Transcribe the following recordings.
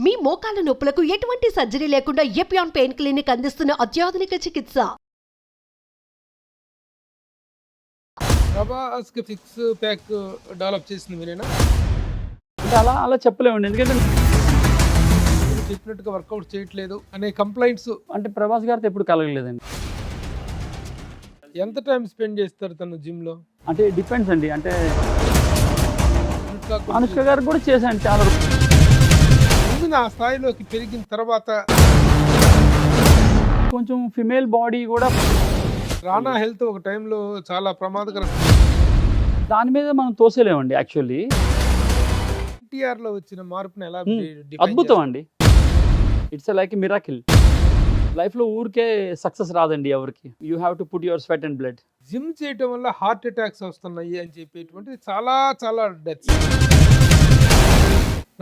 మీ మోకాల నొప్పులకు ఎటువంటి సర్జరీ లేకుండా ఎపియాన్ పెయిన్ క్లినిక్ అందిస్తున్న అత్యాధునిక చికిత్స. ప్రభాస్ కి సిక్స్ ప్యాక్ డెవలప్ చేసింది మీరేనా? అంటే అలా చెప్పలేమండి, ఎందుకంటే మీరు చెప్పినట్టుగా వర్కౌట్ చేయట్లేదు అనే కంప్లైంట్స్. అంటే ప్రభాస్ గారితో ఎప్పుడు కలగలేదండి. ఎంత టైం స్పెండ్ చేస్తారు తను జిమ్ లో? అంటే డిపెండ్స్ అండి. అంటే అనుష్క గారికి కూడా చేశాను చాలా. ముందు ఆ స్థాయిలోకి పెరిగిన తర్వాత కొంచెం ఫిమేల్ బాడీ కూడా రానా హెల్త్ ఒక టైంలో చాలా ప్రమాదకరం. దాని మీద మనం తోసేలేమండి. యాక్చువల్లీ ఎన్టీఆర్ లో వచ్చిన మార్పుని ఎలా అద్భుతం అండి. It's like miracle. లైఫ్లో ఊరికే సక్సెస్ రాదండి ఎవరికి. You have to put your sweat and blood. Gym చేయటం వల్ల హార్ట్ అటాక్స్ వస్తున్నాయి అని చెప్పేటువంటి చాలా చాలా డెత్స్.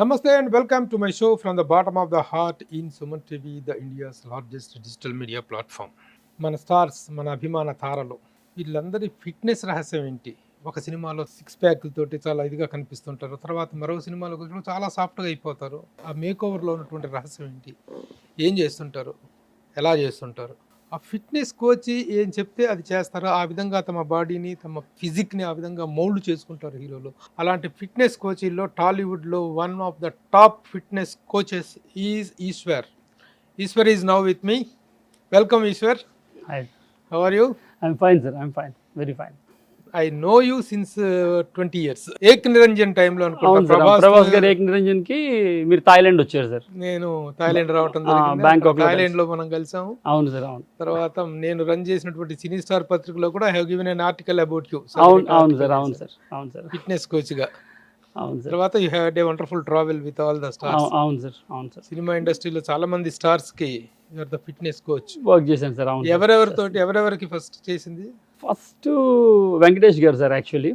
నమస్తే and welcome to my show from the bottom of the heart in Suman TV, the India's largest digital media platform. మన stars, మన అభిమాన తారలు, వీళ్ళందరి ఫిట్నెస్ రహస్యం ఏంటి? ఒక సినిమాలో సిక్స్ ప్యాక్లతోటి చాలా ఇదిగా కనిపిస్తుంటారు, తర్వాత మరో సినిమాలో కూడా చాలా సాఫ్ట్గా అయిపోతారు. ఆ మేక్ ఓవర్లో ఉన్నటువంటి రహస్యం ఏంటి? ఏం చేస్తుంటారు? ఎలా చేస్తుంటారు? ఆ ఫిట్నెస్ కోచ్ ఏం చెప్తే అది చేస్తారో ఆ విధంగా తమ బాడీని, తమ ఫిజిక్ని ఆ విధంగా మౌల్డ్ చేసుకుంటారు హీరోలు. అలాంటి ఫిట్నెస్ కోచీల్లో టాలీవుడ్లో one of the top fitness coaches is Eshwar. Eshwar is now with me. Welcome Eshwar. Hi. How are you? I'm fine, sir. I'm fine. Very fine. I know you since 20 years. ఏక్ నిరంజన్ టైంలో అవును సార్. ప్రభాస్ గారు ఏక్ నిరంజన్ కి మీరు థాయిలాండ్ వచ్చారు sir. నేను Thailand రావటం జరిగింది. Bangkok Thailand లో మనం కలిసాము. అవును సార్. అవును. తర్వాత నేను రన్ చేసినటువంటి సినీ స్టార్ పత్రికలో కూడా I have given an article about you. అవును అవును సార్. అవును సార్. అవును సార్. ఫిట్నెస్ కోచ్ గా. అవును సార్. తర్వాత you had a wonderful travel with all the stars. అవును సార్. అవును సార్. సినిమా ఇండస్ట్రీలో చాలా మంది స్టార్స్ కి you are the fitness coach. Work చేశాను సార్. అవును. ఎవరెవరికి ఫస్ట్ చేసింది? ఫస్ట్ వెంకటేష్ గారు సార్. యాక్చువల్లీ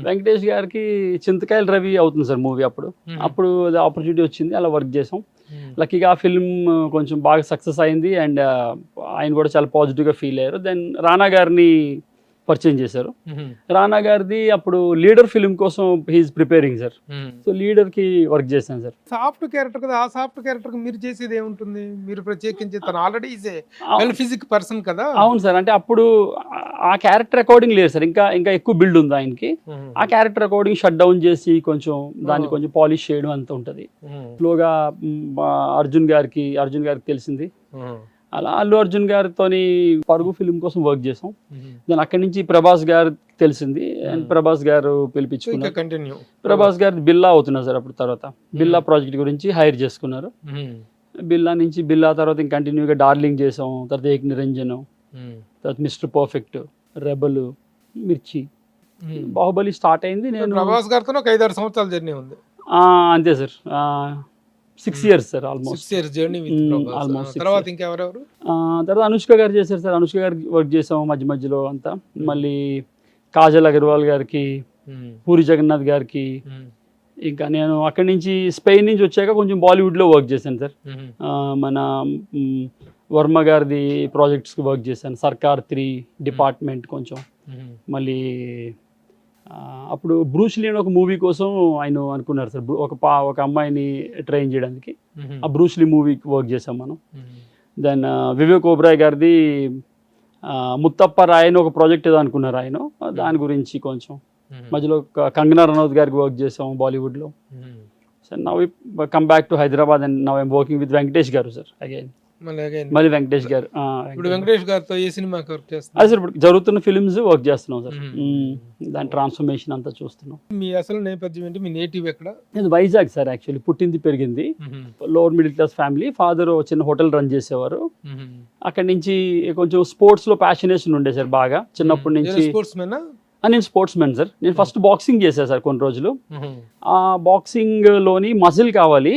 వెంకటేష్ గారికి చింతకాయల రవి అవుతుంది సార్ మూవీ. అప్పుడు ఆపర్చునిటీ వచ్చింది, అలా వర్క్ చేసాం. లక్కీగా ఆ ఫిల్మ్ కొంచెం బాగా సక్సెస్ అయింది అండ్ ఆయన కూడా చాలా పాజిటివ్గా ఫీల్ అయ్యారు. దెన్ రానా గారిని పరిచయం చేశారు. రానా గారిది అప్పుడు లీడర్ ఫిల్మ్ కోసం he's preparing sir. So leader కి వర్క్ చేశాను సార్. సాఫ్ట్ క్యారెక్టర్ కదా, ఆ సాఫ్ట్ క్యారెక్టర్ మీరు చేసేది ఏముంటుంది? మీరు ప్రత్యేకించి తను already is a well physique person కదా. అవును సార్. అంటే అప్పుడు ఆ క్యారెక్టర్ అకార్డింగ్ లేదు సార్, ఇంకా ఎక్కువ బిల్డ్ ఉంది ఆయనకి. ఆ క్యారెక్టర్ అకార్డింగ్ షట్ డౌన్ చేసి దాన్ని కొంచెం పాలిష్ చేయడం అంత ఉంటుంది. స్లోగా అర్జున్ గారికి తెలిసింది. అలా అల్లు అర్జున్ గారితో పరుగు ఫిల్మ్ కోసం వర్క్ చేసాం. దాని అక్కడి నుంచి ప్రభాస్ గారు తెలిసింది అండ్ ప్రభాస్ గారు పిలిపించుకున్నారు. ప్రభాస్ గారు బిల్లా అవుతున్నారు సార్. అప్పుడు తర్వాత బిల్లా ప్రాజెక్ట్ గురించి హైర్ చేసుకున్నారు. బిల్లా తర్వాత ఇంకా కంటిన్యూగా డార్లింగ్ చేసాం. తర్వాత ఏక్ నిరంజన్, తర్వాత మిస్టర్ పర్ఫెక్ట్, రెబల్, మిర్చి, బాహుబలి స్టార్ట్ అయింది. నేను ప్రభాస్ గారితో ఒక 5-6 సంవత్సరాల జర్నీ ఉంది. అంతే sir. 6 years sir. Almost 6 years journey with Prabhas. తర్వాత ఇంకెవరెవరు? తర్వాత అనుష్క గారు చేశారు సార్. అనుష్క గారికి వర్క్ చేసాము మధ్యలో అంతా. మళ్ళీ కాజల్ అగర్వాల్ గారికి, పూరి జగన్నాథ్ గారికి. ఇంకా నేను అక్కడి నుంచి స్పెయిన్ నుంచి వచ్చాక కొంచెం బాలీవుడ్లో వర్క్ చేశాను సార్. మన వర్మ గారిది ప్రాజెక్ట్స్కి వర్క్ చేశాను. సర్కార్ 3 డిపార్ట్మెంట్ కొంచెం. మళ్ళీ అప్పుడు బ్రూస్ లీ ఒక మూవీ కోసం ఆయన అనుకున్నారు సార్, ఒక అమ్మాయిని ట్రైన్ చేయడానికి. ఆ బ్రూస్ లీ మూవీకి వర్క్ చేసాం మనం. దెన్ వివేక్ ఓబ్రాయ్ గారిది ముత్తప్ప రాయ్ అని ఒక ప్రాజెక్ట్ ఏదో అనుకున్నారు ఆయన. దాని గురించి కొంచెం మధ్యలో కంగనా రనౌత్ గారికి వర్క్ చేసాం బాలీవుడ్లో. Sir now come back to Hyderabad and now I'm working with Venkatesh గారు సార్. అగైన్ మళ్ళీ వెంకటేష్ గారు. ఇప్పుడు వెంకటేష్ గారితో ఏ సినిమాకి వర్క్ చేస్తున్నారు? అదే సార్ ఇప్పుడు జరుగుతున్న ఫిల్మ్స్ వర్క్ చేస్తున్నాం సార్. దాని ట్రాన్స్ఫర్మేషన్ అంతా చూస్తున్నాం. మీ అసలు నేపథ్యం ఏంటి? మీ నేటివ్ ఎక్కడ? నేను వైజాగ్ సార్. యాక్చువల్లీ పుట్టింది పెరిగింది. Lower middle class family. Father చిన్న హోటల్ రన్ చేసేవారు. అక్కడి నుంచి కొంచెం స్పోర్ట్స్ లో ప్యాషనేషన్ ఉండే సార్ బాగా చిన్నప్పటి నుంచి. నేను స్పోర్ట్స్ మెన్ సార్. నేను ఫస్ట్ బాక్సింగ్ చేశాను సార్ కొన్ని రోజులు. ఆ బాక్సింగ్ లోని మసిల్ కావాలి,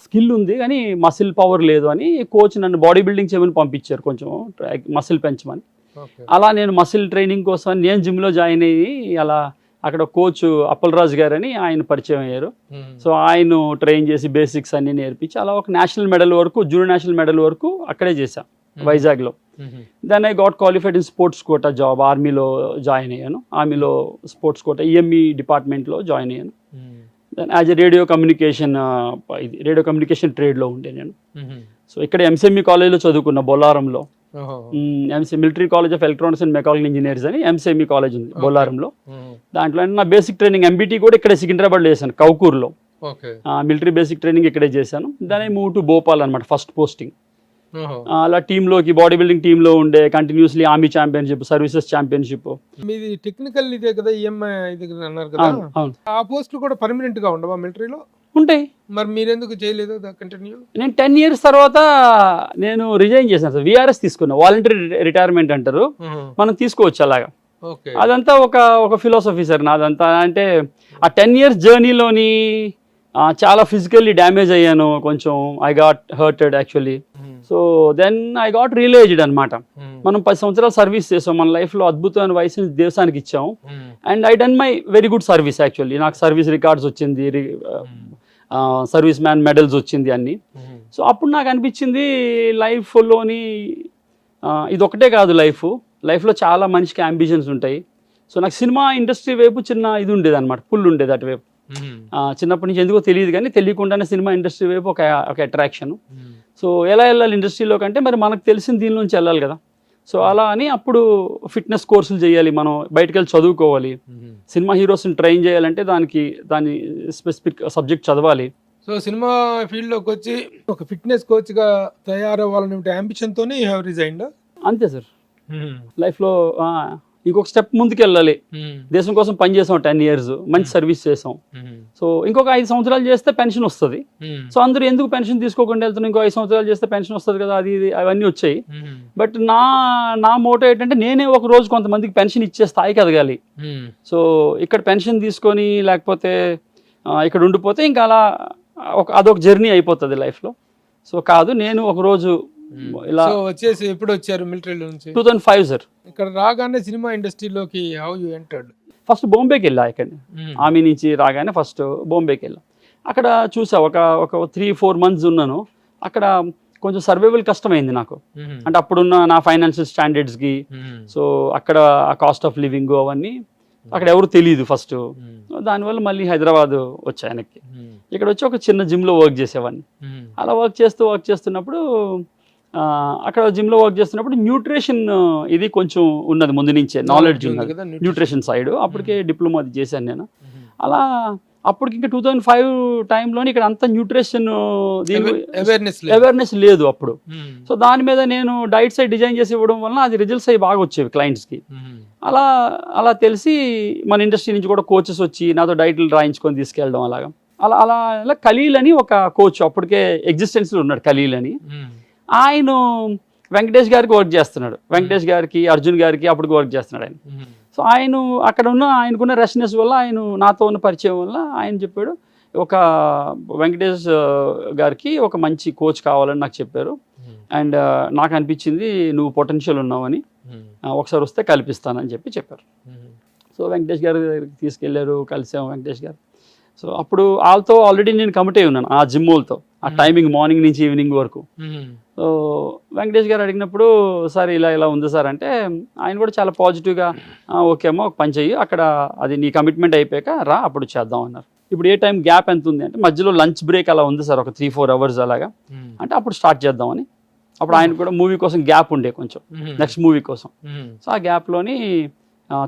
స్కిల్ ఉంది కానీ మసిల్ పవర్ లేదు అని కోచ్ నన్ను బాడీ బిల్డింగ్ చేయమని పంపించారు, కొంచెం మసిల్ పెంచమని. అలా నేను మసిల్ ట్రైనింగ్ కోసం నేను జిమ్లో జాయిన్ అయ్యి అలా అక్కడ కోచ్ అప్పలరాజు గారు అని ఆయన పరిచయం అయ్యారు. సో ఆయన ట్రైన్ చేసి బేసిక్స్ అన్ని నేర్పించి అలా ఒక నేషనల్ మెడల్ వరకు, జూనియర్ నేషనల్ మెడల్ వరకు అక్కడే చేశాను వైజాగ్లో. Then I got qualified in sports quota job. ఆర్మీలో జాయిన్ అయ్యాను. ఆర్మీలో స్పోర్ట్స్ కోటా ఈఎంఈ డిపార్ట్మెంట్లో జాయిన్ అయ్యాను. Then as a radio communication ట్రేడ్లో ఉండే నేను. సో ఇక్కడ ఎంసీఎంఈ కాలేజ్లో చదువుకున్న బొల్లారంలో. Military college of electronics and mechanical engineers అని ఎంసీఎంఈ కాలేజ్ ఉంది బొల్లారంలో. దాంట్లో నా బేసిక్ ట్రైనింగ్ ఎంబీటీ కూడా ఇక్కడ సికింద్రాబాద్లో చేశాను, కౌకూర్లో. మిలిటరీ బేసిక్ ట్రైనింగ్ ఇక్కడే చేశాను. దాని మూవ్ టు భోపాల్ అనమాట ఫస్ట్ పోస్టింగ్. అలా టీంలోకి బాడీ బిల్డింగ్ టీంలో ఉండే continuously army championship, services championship. మీది టెక్నికల్ ఇదే కదా, ఈఎంఐ ఇది అన్నారు కదా, ఆ పోస్టులు కూడా పర్మనెంట్ గా ఉండవా మిలిటరీలో? ఉంటాయి. మరి మీరెందుకు చేయలేదు కంటిన్యూ? నేను 10 years తర్వాత నేను రిజైన్ చేశాను సార్, విఆర్ఎస్ తీసుకున్నా. వాలంటరీ రిటైర్మెంట్ అంటారు, మనం తీసుకోవచ్చు అలాగా. అదంతా ఒక ఫిలాసఫీ సార్ నాదంతా. అంటే ఆ 10 years జర్నీలోని చాలా ఫిజికల్లీ డ్యామేజ్ అయ్యాను కొంచెం. I got hurted actually. So then I got realized అనమాట. మనం 10 సంవత్సరాలు సర్వీస్ చేసాం, మన లైఫ్లో అద్భుతమైన వయసుని దేశానికి ఇచ్చాం. And I done my very good service actually. నాకు సర్వీస్ రికార్డ్స్ వచ్చింది, సర్వీస్ మ్యాన్ మెడల్స్ వచ్చింది అన్ని. సో అప్పుడు నాకు అనిపించింది లైఫ్లోని ఇది ఒకటే కాదు, లైఫ్లో చాలా మనిషికి అంబిషన్స్ ఉంటాయి. సో నాకు సినిమా ఇండస్ట్రీ వైపు చిన్న ఇది ఉండేది అనమాట, పుల్ ఉండేది అటువైపు. చిన్నప్పటి నుంచి ఎందుకో తెలియదు కానీ తెలియకుండానే సినిమా ఇండస్ట్రీ వైపు ఒక అట్రాక్షన్. సో ఎలా వెళ్ళాలి ఇండస్ట్రీలో కంటే మరి మనకు తెలిసిన దీనిలోంచి వెళ్ళాలి కదా. సో అలా అని అప్పుడు ఫిట్నెస్ కోర్సులు చేయాలి, మనం బయటకు వెళ్ళి చదువుకోవాలి. సినిమా హీరోస్ని ట్రైన్ చేయాలంటే దాని స్పెసిఫిక్ సబ్జెక్ట్ చదవాలి. సో సినిమా ఫీల్డ్లోకి వచ్చి ఒక ఫిట్నెస్ కోచ్గా తయారవ్వాలనే అంబిషన్తోనే యూ హ్యావ్ రిజైన్డ్? అంతే సార్. లైఫ్లో ఇంకొక స్టెప్ ముందుకు వెళ్ళాలి. దేశం కోసం పనిచేసాం 10 years, మంచి సర్వీస్ చేసాం. సో ఇంకొక 5 సంవత్సరాలు చేస్తే పెన్షన్ వస్తుంది. సో అందరూ ఎందుకు పెన్షన్ తీసుకోకుండా వెళ్తున్నాం, ఇంకో 5 సంవత్సరాలు చేస్తే పెన్షన్ వస్తుంది కదా, అది అవన్నీ వచ్చాయి. బట్ నా మోటో ఏంటంటే నేనే ఒక రోజు కొంతమందికి పెన్షన్ ఇచ్చే స్థాయికి ఎదగాలి. సో ఇక్కడ పెన్షన్ తీసుకొని లేకపోతే ఇక్కడ ఉండిపోతే ఇంకా అలా అదొక జర్నీ అయిపోతుంది లైఫ్లో. సో కాదు, నేను ఒక రోజు ఇలా వచ్చేసి ఎప్పుడు వచ్చారు మిలిటరీ నుంచి? 2005 సార్. ఇక్కడ రాగానే సినిమా ఇండస్ట్రీలోకి హౌ యు ఎంటర్డ్? ఫస్ట్ బాంబేకి వెళ్ళా. ఇక్కడ ఆర్మీ నుంచి రాగానే ఫస్ట్ బాంబేకి వెళ్ళా. అక్కడ చూసా ఒక 3-4 months ఉన్నాను. అక్కడ కొంచెం సర్వైవల్ కష్టమైంది నాకు. అంటే అప్పుడున్న నా ఫైనాన్షియల్ స్టాండర్డ్స్కి. సో అక్కడ ఆ కాస్ట్ ఆఫ్ లివింగ్ అవన్నీ అక్కడ ఎవరు తెలియదు ఫస్ట్. దానివల్ల మళ్ళీ హైదరాబాద్ వచ్చా వెనక్కి. ఇక్కడ వచ్చి ఒక చిన్న జిమ్లో వర్క్ చేసేవాడిని. అలా వర్క్ చేస్తున్నప్పుడు అక్కడ జిమ్లో వర్క్ చేస్తున్నప్పుడు న్యూట్రిషన్ ఇది కొంచెం ఉన్నది, ముందు నుంచే నాలెడ్జ్ ఉన్నది న్యూట్రిషన్ సైడ్. అప్పటికే డిప్లొమా అది చేశాను నేను. అలా అప్పటికి ఇంకా 2005 టైంలోని ఇక్కడ అంత న్యూట్రిషన్ అవేర్నెస్ లేదు అప్పుడు. సో దాని మీద నేను డైట్ సైడ్ డిజైన్ చేసి ఇవ్వడం వలన అది రిజల్ట్స్ అవి బాగా వచ్చేవి క్లయింట్స్కి. అలా తెలిసి మన ఇండస్ట్రీ నుంచి కూడా కోచెస్ వచ్చి నాతో డైట్లు రాయించుకొని తీసుకెళ్ళడం అలాగా. అలా ఖలీల్ అని ఒక కోచ్ అప్పటికే ఎగ్జిస్టెన్స్లో ఉన్నాడు, ఖలీల్ అని. ఆయన వెంకటేష్ గారికి వర్క్ చేస్తున్నాడు, వెంకటేష్ గారికి, అర్జున్ గారికి అప్పటికి వర్క్ చేస్తున్నాడు ఆయన. సో ఆయనకున్న రష్నెస్ వల్ల, నాతో ఉన్న పరిచయం వల్ల ఆయన చెప్పాడు, ఒక వెంకటేష్ గారికి ఒక మంచి కోచ్ కావాలని నాకు చెప్పారు. అండ్ నాకు అనిపించింది నువ్వు పొటెన్షియల్ ఉన్నావని, ఒకసారి వస్తే కల్పిస్తానని చెప్పారు. సో వెంకటేష్ గారి దగ్గరికి తీసుకెళ్లారు, కలిసాము వెంకటేష్ గారు. సో అప్పుడు వాళ్ళతో ఆల్రెడీ నేను కమిట్ అయి ఉన్నాను, ఆ జిమ్ వాళ్ళతో, ఆ టైమింగ్ మార్నింగ్ నుంచి ఈవినింగ్ వరకు. సో వెంకటేష్ గారు అడిగినప్పుడు సార్ ఇలా ఉంది సార్ అంటే, ఆయన కూడా చాలా పాజిటివ్గా ఓకే అమ్మా ఒక పని చెయ్యి, అక్కడ అది నీ కమిట్మెంట్ అయిపోయాక రా అప్పుడు చేద్దాం అన్నారు. ఇప్పుడు ఏ టైం గ్యాప్ ఎంత ఉంది అంటే మధ్యలో లంచ్ బ్రేక్ అలా ఉంది సార్, ఒక 3-4 hours అలాగా. అంటే అప్పుడు స్టార్ట్ చేద్దామని. అప్పుడు ఆయన కూడా మూవీ కోసం గ్యాప్ ఉండే కొంచెం, నెక్స్ట్ మూవీ కోసం. సో ఆ గ్యాప్లోని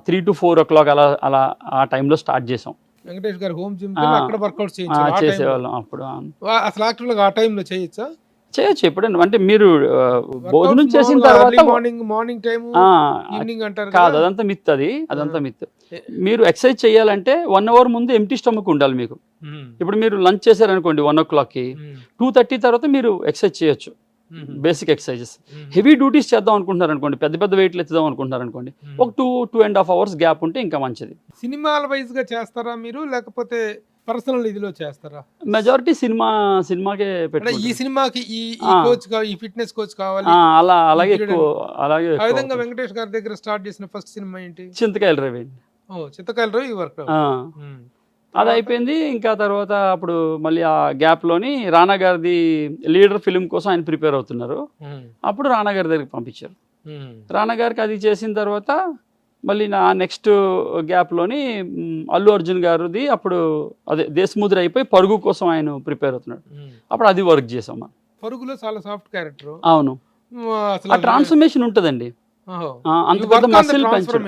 3 to 4 o'clock అలా ఆ టైంలో స్టార్ట్ చేసాం. వెంకటేష్ గారు హోమ్ జిమ్ అక్కడ వర్కౌట్ చేసేవాళ్ళం అప్పుడు. అసలు యాక్చువల్గా ఆ టైంలో చేయొచ్చా? చేయొచ్చు ఎప్పుడైనా, అంటే మీరు భోజనం చేసిన తర్వాత మార్నింగ్ టైం ఈవినింగ్ అంటారు కాదు, అదంతా మిత్. అదంతా మిత్. మీరు ఎక్సర్సైజ్ చేయాలంటే 1 hour ముందు ఎంప్టీ స్టమక్ ఉండాలి మీకు. ఇప్పుడు మీరు లంచ్ చేశారనుకోండి 1 o'clockకి, 2:30 తర్వాత మీరు ఎక్సర్సైజ్ చేయొచ్చు, బేసిక్ ఎక్సర్సైజెస్. హెవీ డ్యూటీస్ చేద్దాం అనుకుంటున్నారు అనుకోండి, పెద్ద వెయిట్లు ఎత్తుదాం అనుకుంటున్నారు అనుకోండి, ఒక 2.5 hours గ్యాప్ ఉంటే ఇంకా మంచిది. సినిమాల వైజ్ గా చేస్తారా మీరు, లేకపోతే పర్సనల్ ఇదిలో చేస్తారా? మెజారిటీ సినిమాకే పెట్టారు. ఈ సినిమాకి ఈ కోచ్ ఈ ఫిట్నెస్ కోచ్ కావాలి, అలాగే ఆ విధంగా వెంకటేష్ గారి దగ్గర స్టార్ట్ చేసిన ఫస్ట్ సినిమా ఏంటి? చింతకాయల రవి. చింతకాయల రవి వర్క్ అది అయిపోయింది. ఇంకా తర్వాత అప్పుడు మళ్ళీ ఆ గ్యాప్లోని రానా గారిది లీడర్ ఫిలిం కోసం ఆయన ప్రిపేర్ అవుతున్నారు. అప్పుడు రానా గారి దగ్గరికి పంపించారు. రానా గారికి అది చేసిన తర్వాత మళ్ళీ నా నెక్స్ట్ గ్యాప్లోని అల్లు అర్జున్ గారిది అప్పుడు అదే దేశముద్ర అయిపోయి పరుగు కోసం ఆయన ప్రిపేర్ అవుతున్నాడు. అప్పుడు అది వర్క్ చేసాం మనం. పరుగులో చాలా సాఫ్ట్ క్యారెక్టర్. అవును, అసలు ఆ ట్రాన్స్ఫర్మేషన్ ఉంటుందండి. అంత పెద్ద మసిల్ పెంచడం,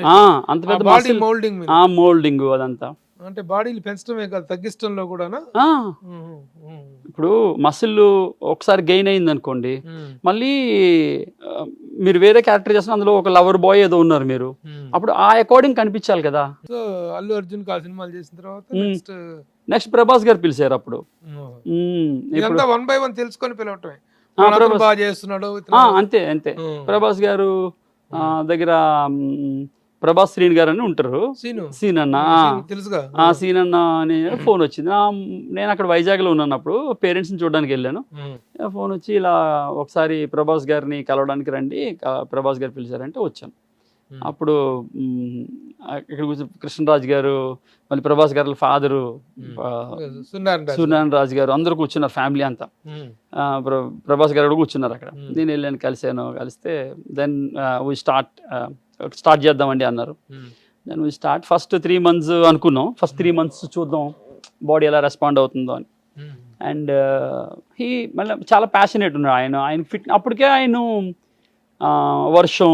అంత పెద్ద మసిల్ మోల్డింగ్ అదంతా. అంటే బాడీని పెంచడమే కాదు, తగ్గించడంలో కూడా. ఇప్పుడు మసిల్ ఒకసారి గెయిన్ అయింది అనుకోండి, మళ్ళీ మీరు వేరే క్యారెక్టర్ చేస్తున్న అందులో ఒక లవర్ బాయ్ ఏదో ఉన్నారు మీరు, అప్పుడు ఆ అకార్డింగ్ కనిపించాలి కదా. సో అల్లు అర్జున్ ఆ సినిమాలు చేసిన తర్వాత నెక్స్ట్ ప్రభాస్ గారు పిలిచారు. అప్పుడు వన్ బై వన్ తెలుసుకొని పిలవటమే. బాగా చేస్తున్నాడు అంతే అంతే. ప్రభాస్ గారు దగ్గర ప్రభాస్ శ్రీని గారు అని ఉంటారు, సీన్ అన్న సీన్ అన్న అని ఫోన్ వచ్చింది. నేను అక్కడ వైజాగ్లో ఉన్నాను, అప్పుడు పేరెంట్స్ని చూడడానికి వెళ్ళాను. ఫోన్ వచ్చి ఇలా ఒకసారి ప్రభాస్ గారిని కలవడానికి రండి, ప్రభాస్ గారు పిలిచారంటే వచ్చాను. అప్పుడు ఇక్కడ కృష్ణరాజు గారు, మళ్ళీ ప్రభాస్ గారి ఫాదరు సూర్యనారాయణ రాజు గారు అందరూ కూర్చున్నారు, ఫ్యామిలీ అంతా. ప్రభాస్ గారు కూడా కూర్చున్నారు అక్కడ. నేను వెళ్ళాను, కలిస్తే దెన్ వీ స్టార్ట్ చేద్దామండి అన్నారు. Then we start. First 3 months అనుకున్నాం, ఫస్ట్ 3 months చూద్దాం బాడీ ఎలా రెస్పాండ్ అవుతుందో అని. అండ్ మళ్ళీ చాలా ప్యాషనేట్ ఉన్నాడు ఆయన ఫిట్. అప్పటికే ఆయన వర్షం,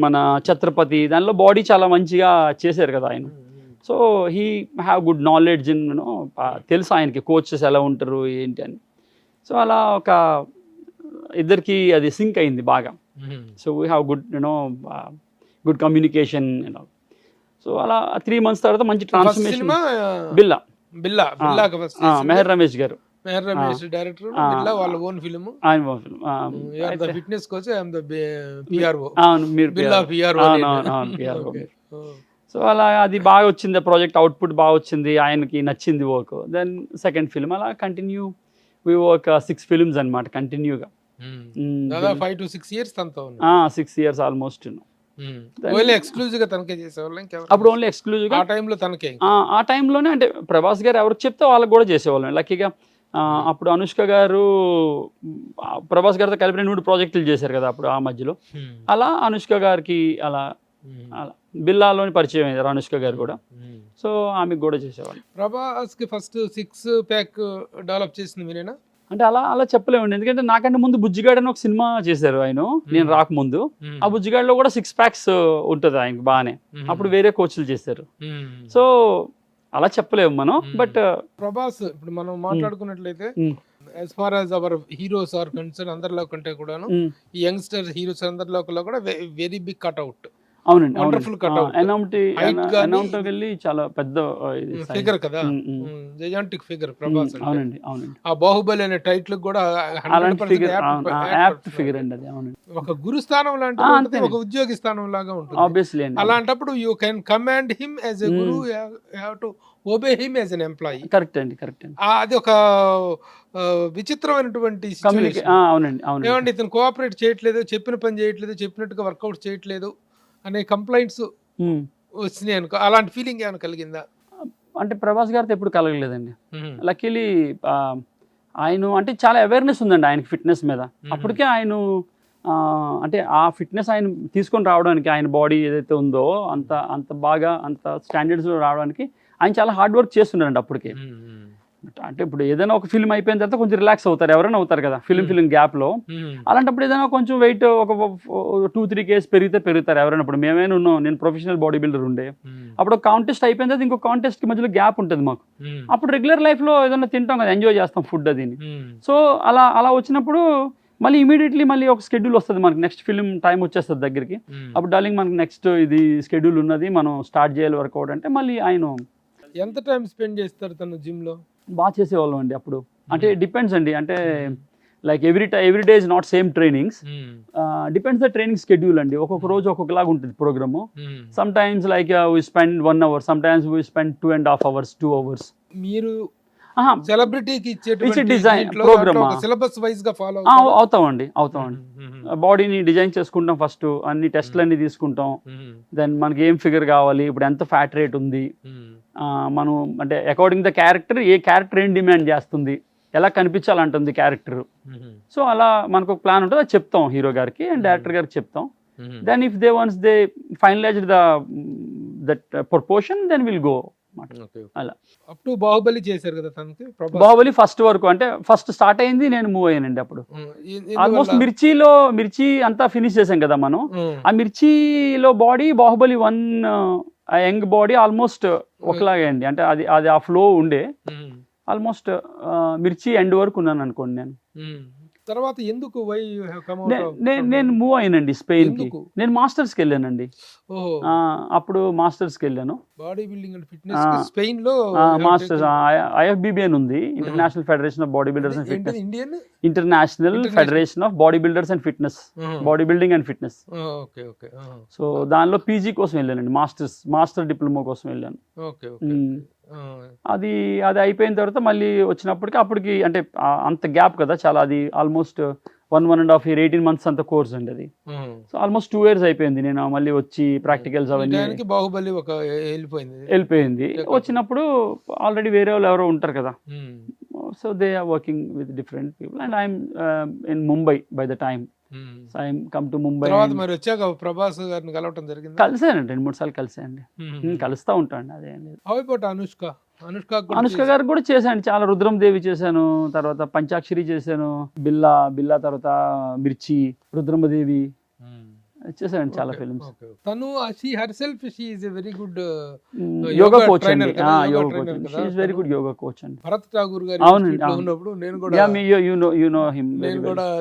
మన ఛత్రపతి దానిలో బాడీ చాలా మంచిగా చేశారు కదా ఆయన. So he have good knowledge in తెలుసు ఆయనకి కోచెస్ ఎలా ఉంటారు ఏంటి అని. సో అలా ఒక ఇద్దరికి అది సింక్ అయింది బాగా. So we have good communication. So అలా 3 months తర్వాత మంచి ట్రాన్స్ఫర్మేషన్. బిల్లా మెహర్ రమేష్ గారు డైరెక్టర్. వాళ్ళ own film. Fitness coach. So అలా అది బాగా వచ్చింది, ప్రాజెక్ట్ అవుట్పుట్ బాగా వచ్చింది, ఆయనకి నచ్చింది వర్క్. దెన్ సెకండ్ ఫిల్మ్ అలా కంటిన్యూ వి వర్క్ 6 films అనమాట కంటిన్యూగా. 5 to 6 years 6 years ఆల్మోస్ట్. అప్పుడు ఓన్లీ ఎక్స్క్లూజివ్గా ఆ టైంలోనే. అంటే ప్రభాస్ గారు ఎవరికి చెప్తే వాళ్ళకి కూడా చేసేవాళ్ళం. లక్కీగా అప్పుడు అనుష్క గారు ప్రభాస్ గారితో కలిపి 2 ప్రాజెక్టులు చేశారు కదా అప్పుడు ఆ మధ్యలో. అలా అనుష్క గారికి అలా బిల్లాలోని పరిచయం అయ్యారు అనుష్క గారు కూడా. సో ఆమెకు కూడా చేసేవాళ్ళు. ప్రభాస్ కి ఫస్ట్ 6 pack డెవలప్ చేసింది మీరేనా? అంటే అలా చెప్పలేమండి, ఎందుకంటే నాకంటే ముందు బుజ్జిగాడ్ అని ఒక సినిమా చేశారు ఆయన, నేను రాకముందు. ఆ బుజ్జిగాడ్లో కూడా 6 packs ఉంటుంది ఆయనకు బాగానే. అప్పుడు వేరే కోచ్లు చేశారు. సో అలా చెప్పలేము మనం. బట్ ప్రభాస్ ఇప్పుడు మనం మాట్లాడుకున్నట్లయితే as far as our heroes are concerned, అందరిలో కంటే కూడాను ఈ యంగ్స్టర్ హీరోస్ అందరిలో కూడా వెరీ బిగ్ కట్అవుట్. అవునండి, వండర్ఫుల్ కట్అవుట్. వెళ్ళి చాలా పెద్ద ఫిగర్ కదా, జైయాంటిక్ ఫిగర్ ప్రభాస్. అవునండి. ఆ బాహుబలి అనే టైటిల్ కూడా ఫిగర్ అండి అది. అవునండి, ఒక గురు స్థానం లాంటి, ఒక ఉద్యోగి స్థానం లాగా ఉంటుంది. అలాంటప్పుడు you can command him as a Guru, you have to obey him as N employee. Correct అండి. అది ఒక విచిత్రమైనటువంటి ఏమండి, ఇతను కోఆపరేట్ చేయట్లేదు, చెప్పిన పని చేయట్లేదు, చెప్పినట్టుగా వర్కౌట్ చేయట్లేదు అనే కంప్లైంట్స్ వచ్చినాయి అనుకో. అలాంటి ఫీలింగ్ ఏమైనా కలిగిందా? అంటే ప్రభాస్ గారితో ఎప్పుడు కలగలేదండి. లక్కీలీ ఆయన అంటే చాలా అవేర్నెస్ ఉందండి ఆయనకి ఫిట్నెస్ మీద. అప్పటికే ఆయన అంటే ఆ ఫిట్నెస్ ఆయన తీసుకొని రావడానికి, ఆయన బాడీ ఏదైతే ఉందో అంత బాగా అంత స్టాండర్డ్స్లో రావడానికి ఆయన చాలా హార్డ్ వర్క్ చేస్తున్నారండి అప్పటికే. అంటే ఇప్పుడు ఏదైనా ఒక ఫిల్మ్ అయిపోయిన తర్వాత కొంచెం రిలాక్స్ అవుతారు, ఎవరైనా అవుతారు కదా ఫిల్మ్ గ్యాప్లో. అలాంటప్పుడు ఏదైనా కొంచెం వెయిట్ ఒక 2-3 kgs పెరుగుతారు ఎవరైనా. ఇప్పుడు మేమైనా ఉన్నాం, నేను ప్రొఫెషనల్ బాడీ బిల్డర్ ఉండే. అప్పుడు కాంటెస్ట్ అయిపోయిన తర్వాత ఇంకో కాంటెస్ట్కి మధ్యలో గ్యాప్ ఉంటుంది మాకు. అప్పుడు రెగ్యులర్ లైఫ్లో ఏదైనా తింటాం కదా, ఎంజాయ్ చేస్తాం ఫుడ్ అదిని. సో అలా వచ్చినప్పుడు మళ్ళీ ఇమీడియట్లీ మళ్ళీ ఒక షెడ్యూల్ వస్తుంది మనకి, నెక్స్ట్ ఫిల్మ్ టైం వచ్చేస్తుంది దగ్గరికి. అప్పుడు డార్లింగ్ మనకి నెక్స్ట్ ఇది షెడ్యూల్ ఉన్నది, మనం స్టార్ట్ చేయాలి వర్కౌట్ అంటే. మళ్ళీ ఆయన ఎంత టైం స్పెండ్ చేస్తారు తను జిమ్లో? బాగా చేసేవాళ్ళం అండి అప్పుడు. అంటే డిపెండ్స్ అండి, అంటే like every day is not same trainings, depends the training schedule అండి. ఒక్కొక్క రోజు ఒక్కొక్కలాగా ఉంటుంది programme. Sometimes like we spend 1 hour, sometimes we spend 2.5 hours, 2 hours. మీరు సెలబ్రిటీకి డిజైన్ ప్రోగ్రామ్ సిలబస్ వైజ్ గా ఫాలో అవుతామండి. బాడీని డిజైన్ చేసుకుంటాం, ఫస్ట్ అన్ని టెస్ట్లు అన్ని తీసుకుంటాం. దెన్ మనకి ఏం ఫిగర్ కావాలి, ఇప్పుడు ఎంత ఫ్యాట్ రేట్ ఉంది, మనం అంటే according the character, A character ఏం డిమాండ్ చేస్తుంది, ఎలా కనిపించాలంటుంది క్యారెక్టర్. సో అలా మనకు ఒక ప్లాన్ ఉంటుంది, అది చెప్తాం హీరో గారికి అండ్ డైరెక్టర్ గారికి చెప్తాం. Then if they once they finalise that proportion then will go అలా. అప్ టు బాహుబలి చేశారు కదా తనకి ప్రభాస్. బాహుబలి ఫస్ట్ వరకు అంటే ఫస్ట్ స్టార్ట్ అయింది నేను మూవ్ అయ్యానండి అప్పుడు. ఆల్మోస్ట్ మిర్చి అంతా ఫినిష్ చేసాం కదా మనం. ఆ మిర్చిలో బాడీ బాహుబలి 1 ఆ యంగ్ బాడీ ఆల్మోస్ట్ ఒకలాగే అండి. అంటే అది ఆ ఫ్లో ఉండే ఆల్మోస్ట్ మిర్చి ఎండ్ వరకు ఉన్నాను అనుకోండి నేను. తర్వాత ఎందుకు why you have come out? నేను మూవ్ అయ్యానండి స్పెయిన్ కి. ఎందుకు? నేను మాస్టర్స్కి వెళ్ళానండి. ఓహో, అప్పుడు మాస్టర్స్కి వెళ్ళాను. బాడీ బిల్డింగ్ అండ్ ఫిట్నెస్ కి స్పెయిన్ లో మాస్టర్స్ IFBB అని ఉంది, international federation of body builders and fitness. Indian international federation of body builders and fitness, body building and fitness. Okay okay. So దానిలో PG కోసం వెళ్ళానండి, మాస్టర్ డిప్లొమా కోసం వెళ్ళాను. Okay okay. అది అయిపోయిన తర్వాత మళ్ళీ అప్పటికి అంటే అంత గ్యాప్ కదా చాలా, అది ఆల్మోస్ట్ 1.5 year 18 months అంత కోర్స్ అండి అది. సో ఆల్మోస్ట్ 2 years అయిపోయింది నేను మళ్ళీ వచ్చి ప్రాక్టికల్స్ అవన్నీ. బాహుబలి ఒక వెళ్ళిపోయింది. వచ్చినప్పుడు ఆల్రెడీ వేరే వాళ్ళు ఎవరో ఉంటారు కదా, so they are working with different people and I'm in Mumbai by the time. So I'm come to Mumbai. మరి వచ్చాక ప్రభాస్ గారిని కలవటం జరిగింది? కలిసానండి, 2-3 సార్లు కలిసానండి, కలుస్తూ ఉంటాను. అదే అనుష్క గారు కూడా చేశాను చాలా. రుద్రం దేవి చేశాను, తర్వాత పంచాక్షరి చేశాను, బిల్లా తర్వాత మిర్చి, రుద్రమదేవి చేశాను చాలా ఫిల్మ్స్. తను she is a very good yoga coach అండి. She is very good yoga coach అండి. భరత్ ఠాగూర్ గారు ఉన్నప్పుడు నేను కూడా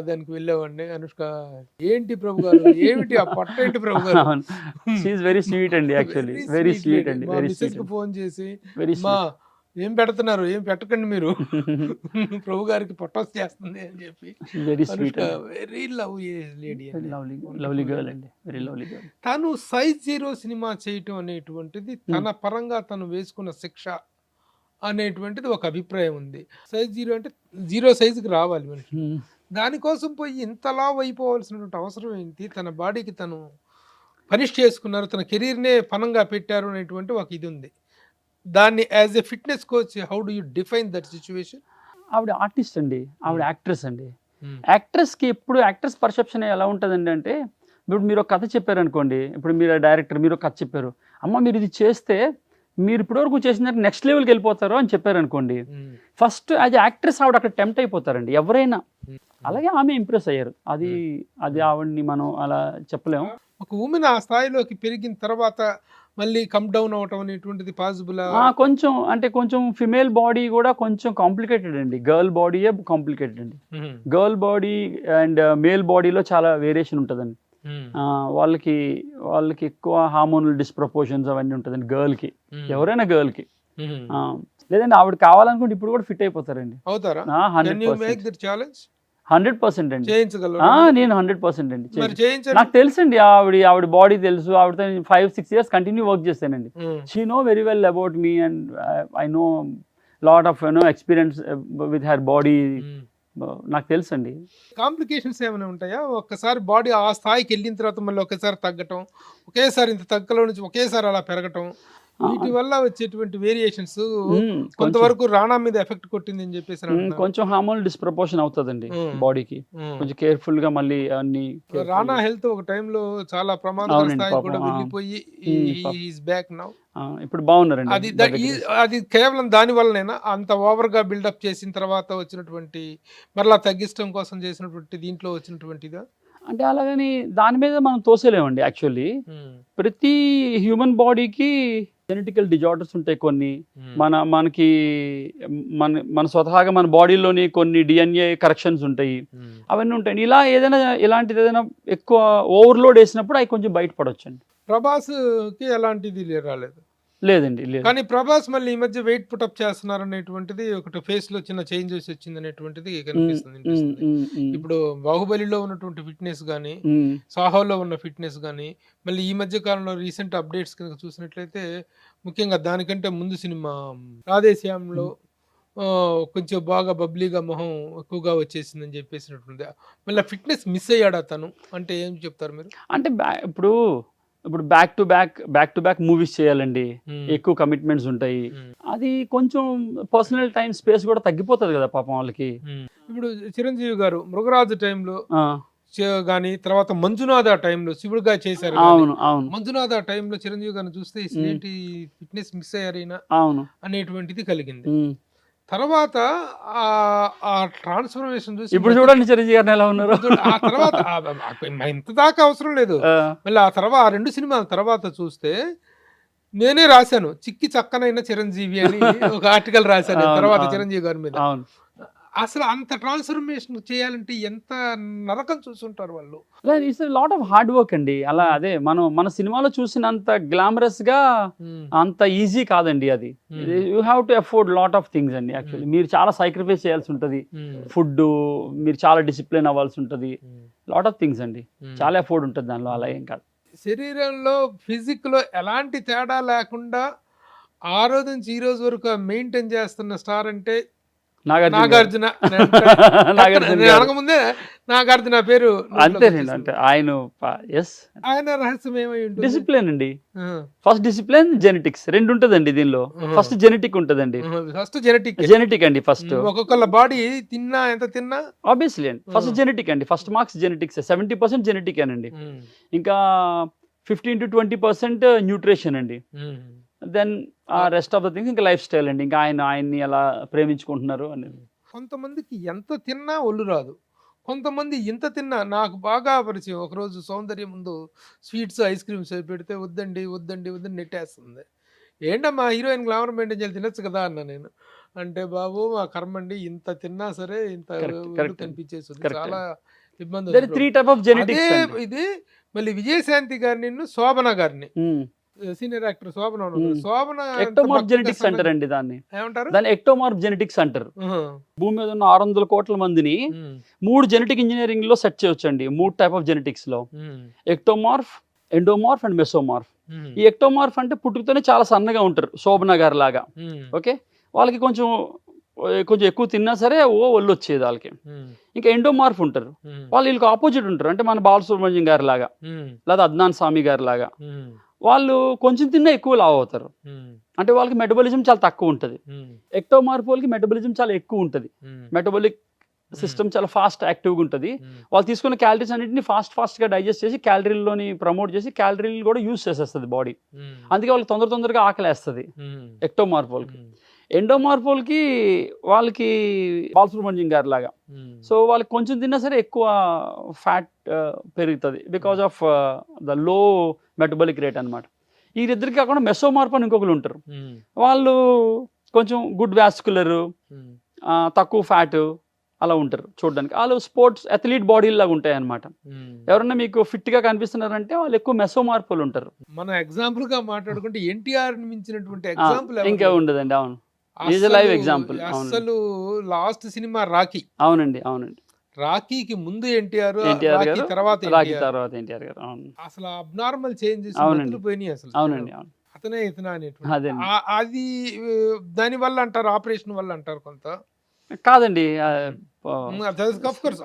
దానికి వెళ్ళేవాడిని. అనుష్క ఏంటి ప్రభు గారు, ఏమిటి ఆ పట్ట ఏంటి ప్రభు గారు? షీ ఈజ్ వెరీ స్వీట్ అండి, యాక్చువల్లీ వెరీ స్వీట్ అండి. Very sweet. ఫోన్ చేసి మా ఏం పెడుతున్నారు, ఏం పెట్టకండి మీరు, ప్రభు గారికి పొట్టోస్ చేస్తుంది అని చెప్పి. Very sweet, very lovely lady, lovely girl అండి, వెరీ లవ్లీ గర్ల్. తను సైజ్ 0 సినిమా చేయటం అనేటువంటిది తన పరంగా తను వేసుకున్న శిక్ష అనేటువంటిది ఒక అభిప్రాయం ఉంది. సైజ్ 0 అంటే 0 సైజుకి రావాలి మనిషి, దానికోసం పోయి ఇంతలా అయిపోవాల్సినటువంటి అవసరం ఏంటి? తన బాడీకి తను పనిష్ చేసుకున్నారు, తన కెరీర్నే పనంగా పెట్టారు అనేటువంటి ఒక ఇది ఉంది. దాన్ని as a fitness coach how do you define that situation? ఆవిడ ఆర్టిస్ట్ అండి, ఆవిడ యాక్ట్రెస్ అండి. యాక్ట్రెస్కి ఎప్పుడు యాక్ట్రెస్ పర్సెప్షన్ ఎలా ఉంటుందండి అంటే, ఇప్పుడు మీరు ఒక కథ చెప్పారనుకోండి, ఇప్పుడు మీరు డైరెక్టర్ మీరు ఒక కథ చెప్పారు, అమ్మ మీరు ఇది చేస్తే మీరు ఇప్పటివరకు చేసిన నెక్స్ట్ లెవెల్కి వెళ్ళిపోతారు అని చెప్పారనుకోండి, ఫస్ట్ యాజ్ యాక్ట్రెస్ ఆవిడ అక్కడ టెంప్ట్ అయిపోతారండి ఎవరైనా. అలాగే ఆమె ఇంప్రెస్ అయ్యారు. అది ఆవిడ్ని మనం అలా చెప్పలేము. ఒక ఉమెన్ ఆ స్థాయిలోకి పెరిగిన తర్వాత మళ్ళీ కమ్ డౌన్ అవటం అనేటువంటిది పాసిబుల్? కొంచెం ఫిమేల్ బాడీ కూడా కొంచెం కాంప్లికేటెడ్ అండి. గర్ల్ బాడీయే కాంప్లికేటెడ్ అండి. గర్ల్ బాడీ అండ్ మేల్ బాడీలో చాలా వేరియేషన్ ఉంటుందండి. వాళ్ళకి ఎక్కువ హార్మోనల్ డిస్ప్రపోర్షన్స్ అవన్నీ ఉంటుందండి గర్ల్కి, ఎవరైనా గర్ల్కి. లేదండి ఆవిడ కావాలనుకుంటే ఇప్పుడు కూడా ఫిట్ అయిపోతారండి. 100% అండి. నేను 100% అండి. నాకు తెలుసండి ఆవిడ బాడీ తెలుసు. ఆవిడతో 5-6 years కంటిన్యూ వర్క్ చేశానండి. She know very well about me and I know lot of experience with her body. నాకు తెలుసు అండి. కాంప్లికేషన్స్ ఏమైనా ఉంటాయా? ఒక్కసారి బాడీ ఆ స్థాయికి వెళ్ళిన తర్వాత మళ్ళీ ఒకేసారి తగ్గటం, ఒకేసారి ఇంత తగ్గలో నుంచి ఒకేసారి అలా పెరగటం, వీటి వల్ల వచ్చేటువంటి వేరియేషన్స్ కొంతవరకు రాణా మీద ఎఫెక్ట్ కొట్టింది అని చెప్పేసి కొంచెం హార్మోనల్ డిస్ప్రపోర్షన్ అవుతుందండి బాడీకి. కొంచెం కేర్ఫుల్ గా మళ్ళీ అన్ని. రాణా హెల్త్ ఒక టైంలో చాలా ప్రమాదకర స్థాయికి కూడా వెళ్ళిపోయి ఈజ్ బ్యాక్ నౌ. ఇప్పుడు బాగున్నారండి. అది కేవలం దాని వల్లనేనా అంత ఓవర్ గా బిల్డప్ చేసిన తర్వాత వచ్చినటువంటి, మరలా తగ్గించడం కోసం చేసినటువంటి దీంట్లో వచ్చినటువంటిదా? అంటే అలాగని దాని మీద మనం తోసేలేమండి. యాక్చువల్లీ ప్రతి హ్యూమన్ బాడీకి జెనెటికల్ డిజార్డర్స్ ఉంటాయి కొన్ని. మనకి మన స్వతహాగా మన బాడీలోని కొన్ని DNA కరెక్షన్స్ ఉంటాయి, అవన్నీ ఉంటాయి. ఇలాంటిది ఏదైనా ఎక్కువ ఓవర్లోడ్ వేసినప్పుడు అవి కొంచెం బయటపడవచ్చు అండి. ప్రభాస్ కి ఎలాంటిది రాలేదు? లేదండి, లేదు. కానీ ప్రభాస్ మళ్ళీ ఈ మధ్య వెయిట్ పుటప్ చేస్తున్నారు అనేటువంటిది ఒకటి, ఫేస్ లో చిన్న చేంజెస్ వచ్చింది అనేటువంటిది కనిపిస్తుంది. ఇప్పుడు బాహుబలిలో ఉన్నటువంటి ఫిట్నెస్ గానీ, సాహోలో ఉన్న ఫిట్నెస్ గానీ, మళ్ళీ ఈ మధ్య కాలంలో రీసెంట్ అప్డేట్స్ కనుక చూసినట్లయితే, ముఖ్యంగా దానికంటే ముందు సినిమా రాధేశ్యామ్లో కొంచెం బాగా బబ్లీగా మొహం ఎక్కువగా వచ్చేసిందని చెప్పేసినట్టుంది. మళ్ళీ ఫిట్నెస్ మిస్ అయ్యాడా తను అంటే ఏం చెప్తారు మీరు? అంటే ఇప్పుడు బ్యాక్ టు బ్యాక్ మూవీస్ చేయాలండి, ఎక్కువ కమిట్మెంట్స్ ఉంటాయి. అది కొంచెం పర్సనల్ టైం స్పేస్ కూడా తగ్గిపోతుంది కదా పాపం వాళ్ళకి. ఇప్పుడు చిరంజీవి గారు మృగరాజు టైంలో కానీ తర్వాత మంజునాథ టైంలో శివుడుగా చేశారు అవును అవును మంజునాథ టైంలో చిరంజీవి గారిని చూస్తే ఏంటి ఫిట్నెస్ మిస్ అయ్యారైనా అవును అనేటువంటిది కలిగింది. తర్వాత ఆ ట్రాన్స్ఫర్మేషన్ చూసి ఇప్పుడు చూడండి చిరంజీవి గారిని ఎలా ఉన్నారు. ఆ తర్వాత ఇంత దాకా అవసరం లేదు. మళ్ళీ ఆ తర్వాత ఆ 2 సినిమాల తర్వాత చూస్తే నేనే రాశాను చిక్కి చక్కనైన చిరంజీవి అని ఒక ఆర్టికల్ రాశాను తర్వాత చిరంజీవి గారి మీద. అసలు అంత ట్రాన్స్ఫర్మేషన్ చేయాలంటే ఎంత నరకం చూసుంటారు వాళ్ళు. It's lot of hard work అండి. అలా అదే మన సినిమాలో చూసినంత గ్లామరస్ గా అంత ఈజీ కాదండి అది. You have to afford lot of things అండి. యాక్చువల్లీ మీరు చాలా సాక్రిఫైస్ చేయాల్సి ఉంటుంది. ఫుడ్ మీరు చాలా డిసిప్లిన్ అవ్వాల్సి ఉంటుంది. లాట్ ఆఫ్ థింగ్స్ అండి. చాలా ఎఫోర్డ్ ఉంటుంది దానిలో. అలా ఏం కాదు. శరీరంలో ఫిజిక్ లో ఎలాంటి తేడా లేకుండా ఆ రోజు నుంచి ఈ రోజు వరకు మెయింటైన్ చేస్తున్న స్టార్ అంటే నాగార్జున. ముందే నాగార్జున పేరు అంతేనండి. అంటే ఆయన రహస్యం ఏమై ఉంటుంది? డిసిప్లిన్ అండి. ఫస్ట్ డిసిప్లిన్, జెనెటిక్స్ రెండు ఉంటదండి దీనిలో. ఫస్ట్ జెనెటిక్ ఉంటదండి. ఫస్ట్ జెనెటిక్ అండి. ఫస్ట్ ఒక్కొక్కళ్ళ బాడీ తిన్నా ఎంత తిన్నా ఆబ్వియస్లీ అండి. ఫస్ట్ జెనెటిక్ అండి. ఫస్ట్ మార్క్స్ జెనెటిక్స్ 70% జెనెటిక్ అనండి. ఇంకా 15 to 20% న్యూట్రిషన్ అండి. Then rest of the things ఇంకా లైఫ్ స్టైల్ అండి. ఇంకా ఆయన్ని ఎలా ప్రేమించుకుంటున్నారు అనేది. కొంతమందికి ఎంత తిన్నా ఒళ్ళు రాదు. కొంతమంది ఇంత తిన్నా నాకు బాగా పరిచయం. ఒకరోజు సౌందర్యం ముందు స్వీట్స్ ఐస్ క్రీమ్స్ పెడితే వద్దండి నెట్టేస్తుంది. ఏంటమ్మా హీరోయిన్ గ్లామర్ మెయింటైన్ చేయాలి తినచ్చు కదా అన్న నేను. అంటే బాబు మా కర్మండి ఇంత తిన్నా సరే ఇంత కనిపించేస్తుంది. చాలా ఇబ్బంది. ఇది మళ్ళీ విజయశాంతి గారిని శోభన గారిని సీనియర్ యాక్టర్ శోభన ఎక్టోమార్ఫ్ జెనెటిక్స్ అంటారండి దాన్ని. ఏమంటారు? దాన్ని ఎక్టోమార్ఫ్ జెనెటిక్స్ అంటారు. భూమి మీద ఉన్న 600 కోట్ల మందిని 3 జెనెటిక్ ఇంజనీరింగ్ లో సెట్ చేయొచ్చు అండి. 3 టైప్ ఆఫ్ జెనెటిక్స్ లో ఎక్టోమార్ఫ్, ఎండోమార్ఫ్ అండ్ మెసోమార్ఫ్. ఈ ఎక్టోమార్ఫ్ అంటే పుట్టుకతోనే చాలా సన్నగా ఉంటారు శోభన గారి లాగా. ఓకే, వాళ్ళకి కొంచెం ఎక్కువ తిన్నా సరే ఒళ్ళు వచ్చేది వాళ్ళకి. ఇంకా ఎండోమార్ఫ్ ఉంటారు, వీళ్ళకి ఆపోజిట్ ఉంటారు. అంటే మన బాలసుబ్రహ్మణ్యం గారి లాగా లేదా అద్నాన్ సామి గారి లాగా. వాళ్ళు కొంచెం తిన్నా ఎక్కువ లావు అవుతారు. అంటే వాళ్ళకి మెటబాలిజం చాలా తక్కువ ఉంటుంది. ఎక్టోమార్ఫ్ వాళ్ళకి మెటబాలిజం చాలా ఎక్కువ ఉంటుంది. మెటబాలిక్ సిస్టమ్ చాలా ఫాస్ట్ యాక్టివ్గా ఉంటుంది. వాళ్ళు తీసుకున్న క్యాలరీస్ అన్నింటినీ ఫాస్ట్గా డైజెస్ట్ చేసి క్యాలరీలోని ప్రమోట్ చేసి క్యాలరీలు కూడా యూజ్ చేసేస్తుంది బాడీ. అందుకే వాళ్ళకి తొందరగా ఆకలేస్తుంది ఎక్టోమార్ఫ్ వాళ్ళకి. ఎండోమార్ఫోల్కి వాళ్ళకి బాలసుబ్రహ్మణ్యం గారి లాగా. సో వాళ్ళకి కొంచెం తిన్నా సరే ఎక్కువ ఫ్యాట్ పెరుగుతుంది because of the low metabolic rate అనమాట. వీరిద్దరికి కాకుండా మెసోమార్ఫ్ అని ఇంకొకరు ఉంటారు. వాళ్ళు కొంచెం గుడ్ వాస్కులర్, తక్కువ ఫ్యాట్ అలా ఉంటారు చూడడానికి. వాళ్ళు స్పోర్ట్స్ అథ్లీట్ బాడీ లాగా ఉంటాయి అనమాట. ఎవరన్నా మీకు ఫిట్ గా కనిపిస్తున్నారంటే వాళ్ళు ఎక్కువ మెసోమార్ఫోలు ఉంటారు. మన ఎగ్జాంపుల్ గా మాట్లాడుకుంటే ఎన్టీఆర్ మించినటువంటి ఎగ్జాంపుల్ ఇంకా ఉండదండి. అవును, ఈజ్ లైవ్ ఎగ్జాంపుల్. అసలు లాస్ట్ సినిమా రాఖీ. అవునండి. రాఖీకి ముందు ఎన్టీఆర్ తర్వాత ఎన్టీఆర్ గారు. అవును, అసలు అబ్నార్మల్ చేంజెస్ పోయినాయి అసలు. అవునండి. అతనే ఇతనా అనేటువంటి అది దాని వల్ల అంటారు, ఆపరేషన్ వల్ల అంటారు. కొంత కాదండి,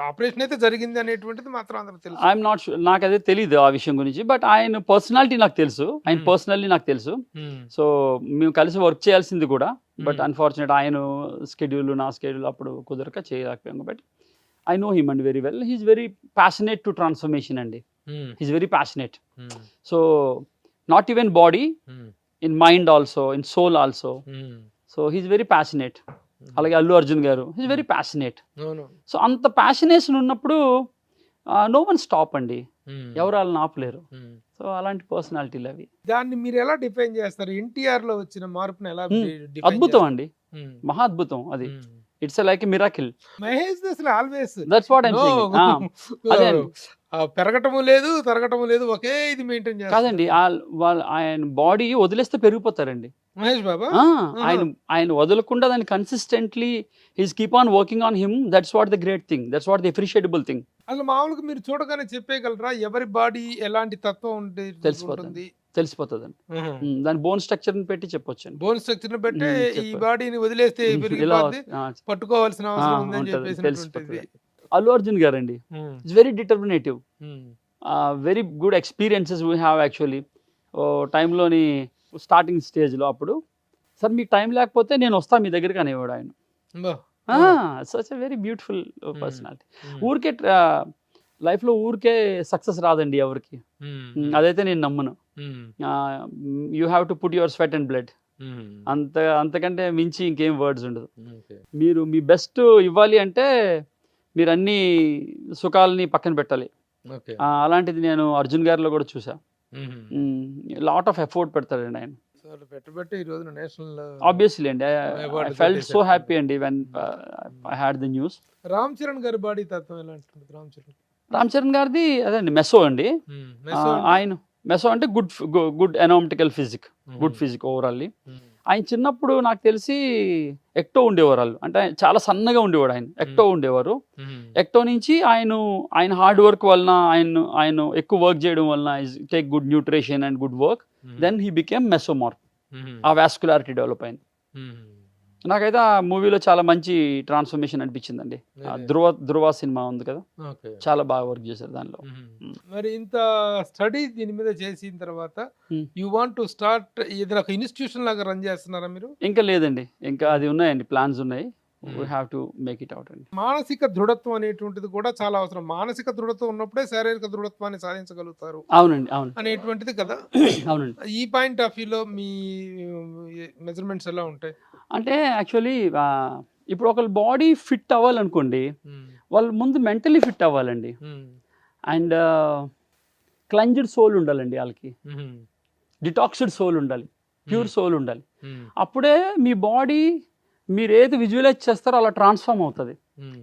ఆపరేషన్ అయితే జరిగింది అనేటువంటిది మాత్రం అందరికి తెలుసు. ఐఎమ్ నాట్ షూర్, నాకు అదే తెలియదు ఆ విషయం గురించి. బట్ ఆయన పర్సనాలిటీ నాకు తెలుసు, ఆయన పర్సనల్లీ నాకు తెలుసు. సో మేము కలిసి వర్క్ చేయాల్సింది కూడా. బట్ అన్ఫార్చునేట్ ఆయన స్కెడ్యూల్ నా స్కెడ్యూల్ అప్పుడు కుదరక చేయలేకపోయాం. But I know him and very well. He's very passionate to transformation అండి. He's very passionate. So not even body, in mind also, in soul also. So he's very passionate. అలాగే అల్లు అర్జున్ గారు he's very passionate. So అంత ప్యాషనేషన్ ఉన్నప్పుడు no one stop అండి, ఎవరు వాళ్ళని ఆపలేరు. So అలాంటి పర్సనాలిటీలు అవి. దాన్ని మీరు ఎలా డిఫైన్ చేస్తారు? ఎన్టీఆర్ లో వచ్చిన మార్పుని ఎలా? అద్భుతం అండి, మహా అద్భుతం అది. It's like a miracle. Mahesh అసలు always that's what I'm saying. అదే పెరగటము లేదు, తరగటము లేదు, ఒకే ఇది మెయింటైన్ చేస్తారు. కాదండి, ఆయన బాడీ వదిలేస్తే పెరిగిపోతారండి మహేష్ బాబా. ఆయన వదలకుండా దాన్ని consistently he's keep on working on him. That's what the great thing, that's what the appreciable thing. అసలు మామూలుగా మీరు చూడగానే చెప్పేయగలరా ఎవరి బాడీ ఎలాంటి తత్వం ఉంటుంది? తెలిసిపోతుందండి. దాని బోన్ స్ట్రక్చర్ పెట్టి చెప్పొచ్చు. బోన్ స్ట్రక్చర్ పెట్టి ఈ బాడీని వదిలేస్తే పట్టుకోవాల్సిన అవసరం ఉందని చెప్పేసి. అల్లు అర్జున్ గారు అండి, it's very determinative. Very good experiences we have actually. టైంలోని స్టార్టింగ్ స్టేజ్లో అప్పుడు, సార్ మీకు టైం లేకపోతే నేను వస్తాను మీ దగ్గరికి అనేవాడు ఆయన. Such a very beautiful personality. ఊరికే లైఫ్లో ఊరికే సక్సెస్ రాదండి ఎవరికి. అదైతే నేను నమ్మను. You have to put your sweat and blood. అంతకంటే మించి ఇంకేం వర్డ్స్ ఉండదు. మీరు మీ బెస్ట్ ఇవ్వాలి అంటే మీరు అన్ని సుఖాలని పక్కన పెట్టాలి. అలాంటిది నేను అర్జున్ గారిలో కూడా చూసా. లాట్ ఆఫ్ ఎఫర్ట్ పెడతాడండి ఆయన. ఆబ్వియస్లీ అండి, ఐ ఫెల్ట్ సో హ్యాపీ అండి when I had the news. Ram Charan గారి బాడీ తత్వం ఎలా ఉంటుంది? రామ్ చరణ్ గారిది అదే అండి, మెసో అండి. ఆయన మెసో అంటే good anatomical physique, good physique overally. ఆయన చిన్నప్పుడు నాకు తెలిసి ఎక్టో ఉండేవారు వాళ్ళు, అంటే చాలా సన్నగా ఉండేవాడు ఆయన, ఎక్టో ఉండేవారు. ఎక్టో నుంచి ఆయన హార్డ్ వర్క్ వలన, ఆయన ఎక్కువ వర్క్ చేయడం వలన, take good nutrition and good work, then he became mesomorph. ఆ వాస్కులారిటీ డెవలప్ అయింది. నాకైతే ఆ మూవీలో చాలా మంచి ట్రాన్స్ఫర్మేషన్ అనిపించిందండి. ధృవ సినిమా ఉంది కదా, చాలా బాగా వర్క్ చేశారు దానిలో. మరి ఇంత స్టడీ దీని మీద చేసిన తర్వాత యూ వాంట్ టు స్టార్ట్ ఏదైనా ఒక ఇన్స్టిట్యూషన్ లాగా రన్ చేస్తున్నారా మీరు? ఇంకా లేదండి, ఇంకా అది ఉన్నాయండి, ప్లాన్స్ ఉన్నాయి. we have to make it out అండి. మానసిక దృఢత్వం అనేటువంటిది కూడా చాలా అవసరం. మానసిక దృఢత్వం ఉన్నప్పుడే శారీరక దృఢత్వాన్ని సాధించగలుగుతారు. అవునండి, అవును అనేటువంటిది కదా. అవునండి. ఈ పాయింట్ ఆఫ్ వ్యూలో మీ మెజర్మెంట్స్ ఎలా ఉంటాయి? అంటే యాక్చువల్లీ ఇప్పుడు ఒకళ్ళ బాడీ ఫిట్ అవ్వాలనుకోండి, వాళ్ళు ముందు మెంటలీ ఫిట్ అవ్వాలండి. అండ్ క్లెన్జ్డ్ సోల్ ఉండాలండి వాళ్ళకి, డిటాక్స్డ్ సోల్ ఉండాలి, ప్యూర్ సోల్ ఉండాలి. అప్పుడే మీ బాడీ మీరు ఏది విజువలైజ్ చేస్తారో అలా ట్రాన్స్ఫార్మ్ అవుతుంది.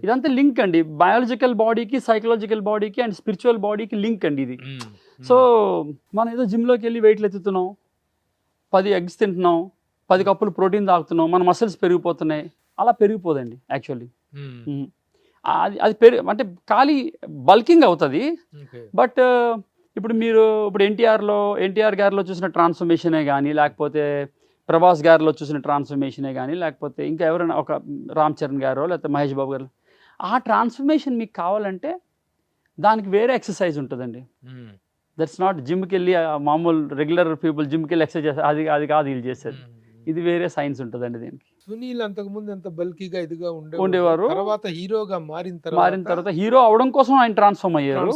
ఇదంతా లింక్ అండి, బయాలజికల్ బాడీకి, సైకలాజికల్ బాడీకి అండ్ స్పిరిచువల్ బాడీకి లింక్ అండి ఇది. సో మనం ఏదో జిమ్లోకి వెళ్ళి వెయిట్లు ఎత్తుతున్నాం, 10 ఎగ్స్ తింటున్నాం, 10 కప్పులు ప్రోటీన్ తాగుతున్నాం, మన మసిల్స్ పెరిగిపోతున్నాయి, అలా పెరిగిపోదండి యాక్చువల్లీ. అది అంటే ఖాళీ బల్కింగ్ అవుతుంది. బట్ ఇప్పుడు ఎన్టీఆర్ గారిలో చూసిన ట్రాన్స్ఫర్మేషనే కానీ, లేకపోతే ప్రభాస్ గారిలో చూసిన ట్రాన్స్ఫర్మేషనే కానీ, లేకపోతే ఇంకా ఎవరైనా ఒక రామ్ చరణ్ గారో లేకపోతే మహేష్ బాబు గారు, ఆ ట్రాన్స్ఫర్మేషన్ మీకు కావాలంటే దానికి వేరే ఎక్సర్సైజ్ ఉంటుందండి. దట్స్ నాట్ జిమ్కి వెళ్ళి మామూలు రెగ్యులర్ పీపుల్ జిమ్కి వెళ్ళి ఎక్సర్సైజ్ చేస్తారు, అది కాదు వీళ్ళు చేసేది. ఇది వేరే సైన్స్ ఉంటుందండి దీనికి. సునీల్ అంతకుముందు ఎంత బల్కీగా ఇదిగా ఉండేవారు, తర్వాత హీరోగా మారిన తర్వాత హీరో అవడం కోసం ఆయన ట్రాన్స్ఫార్మ్ అయ్యారు.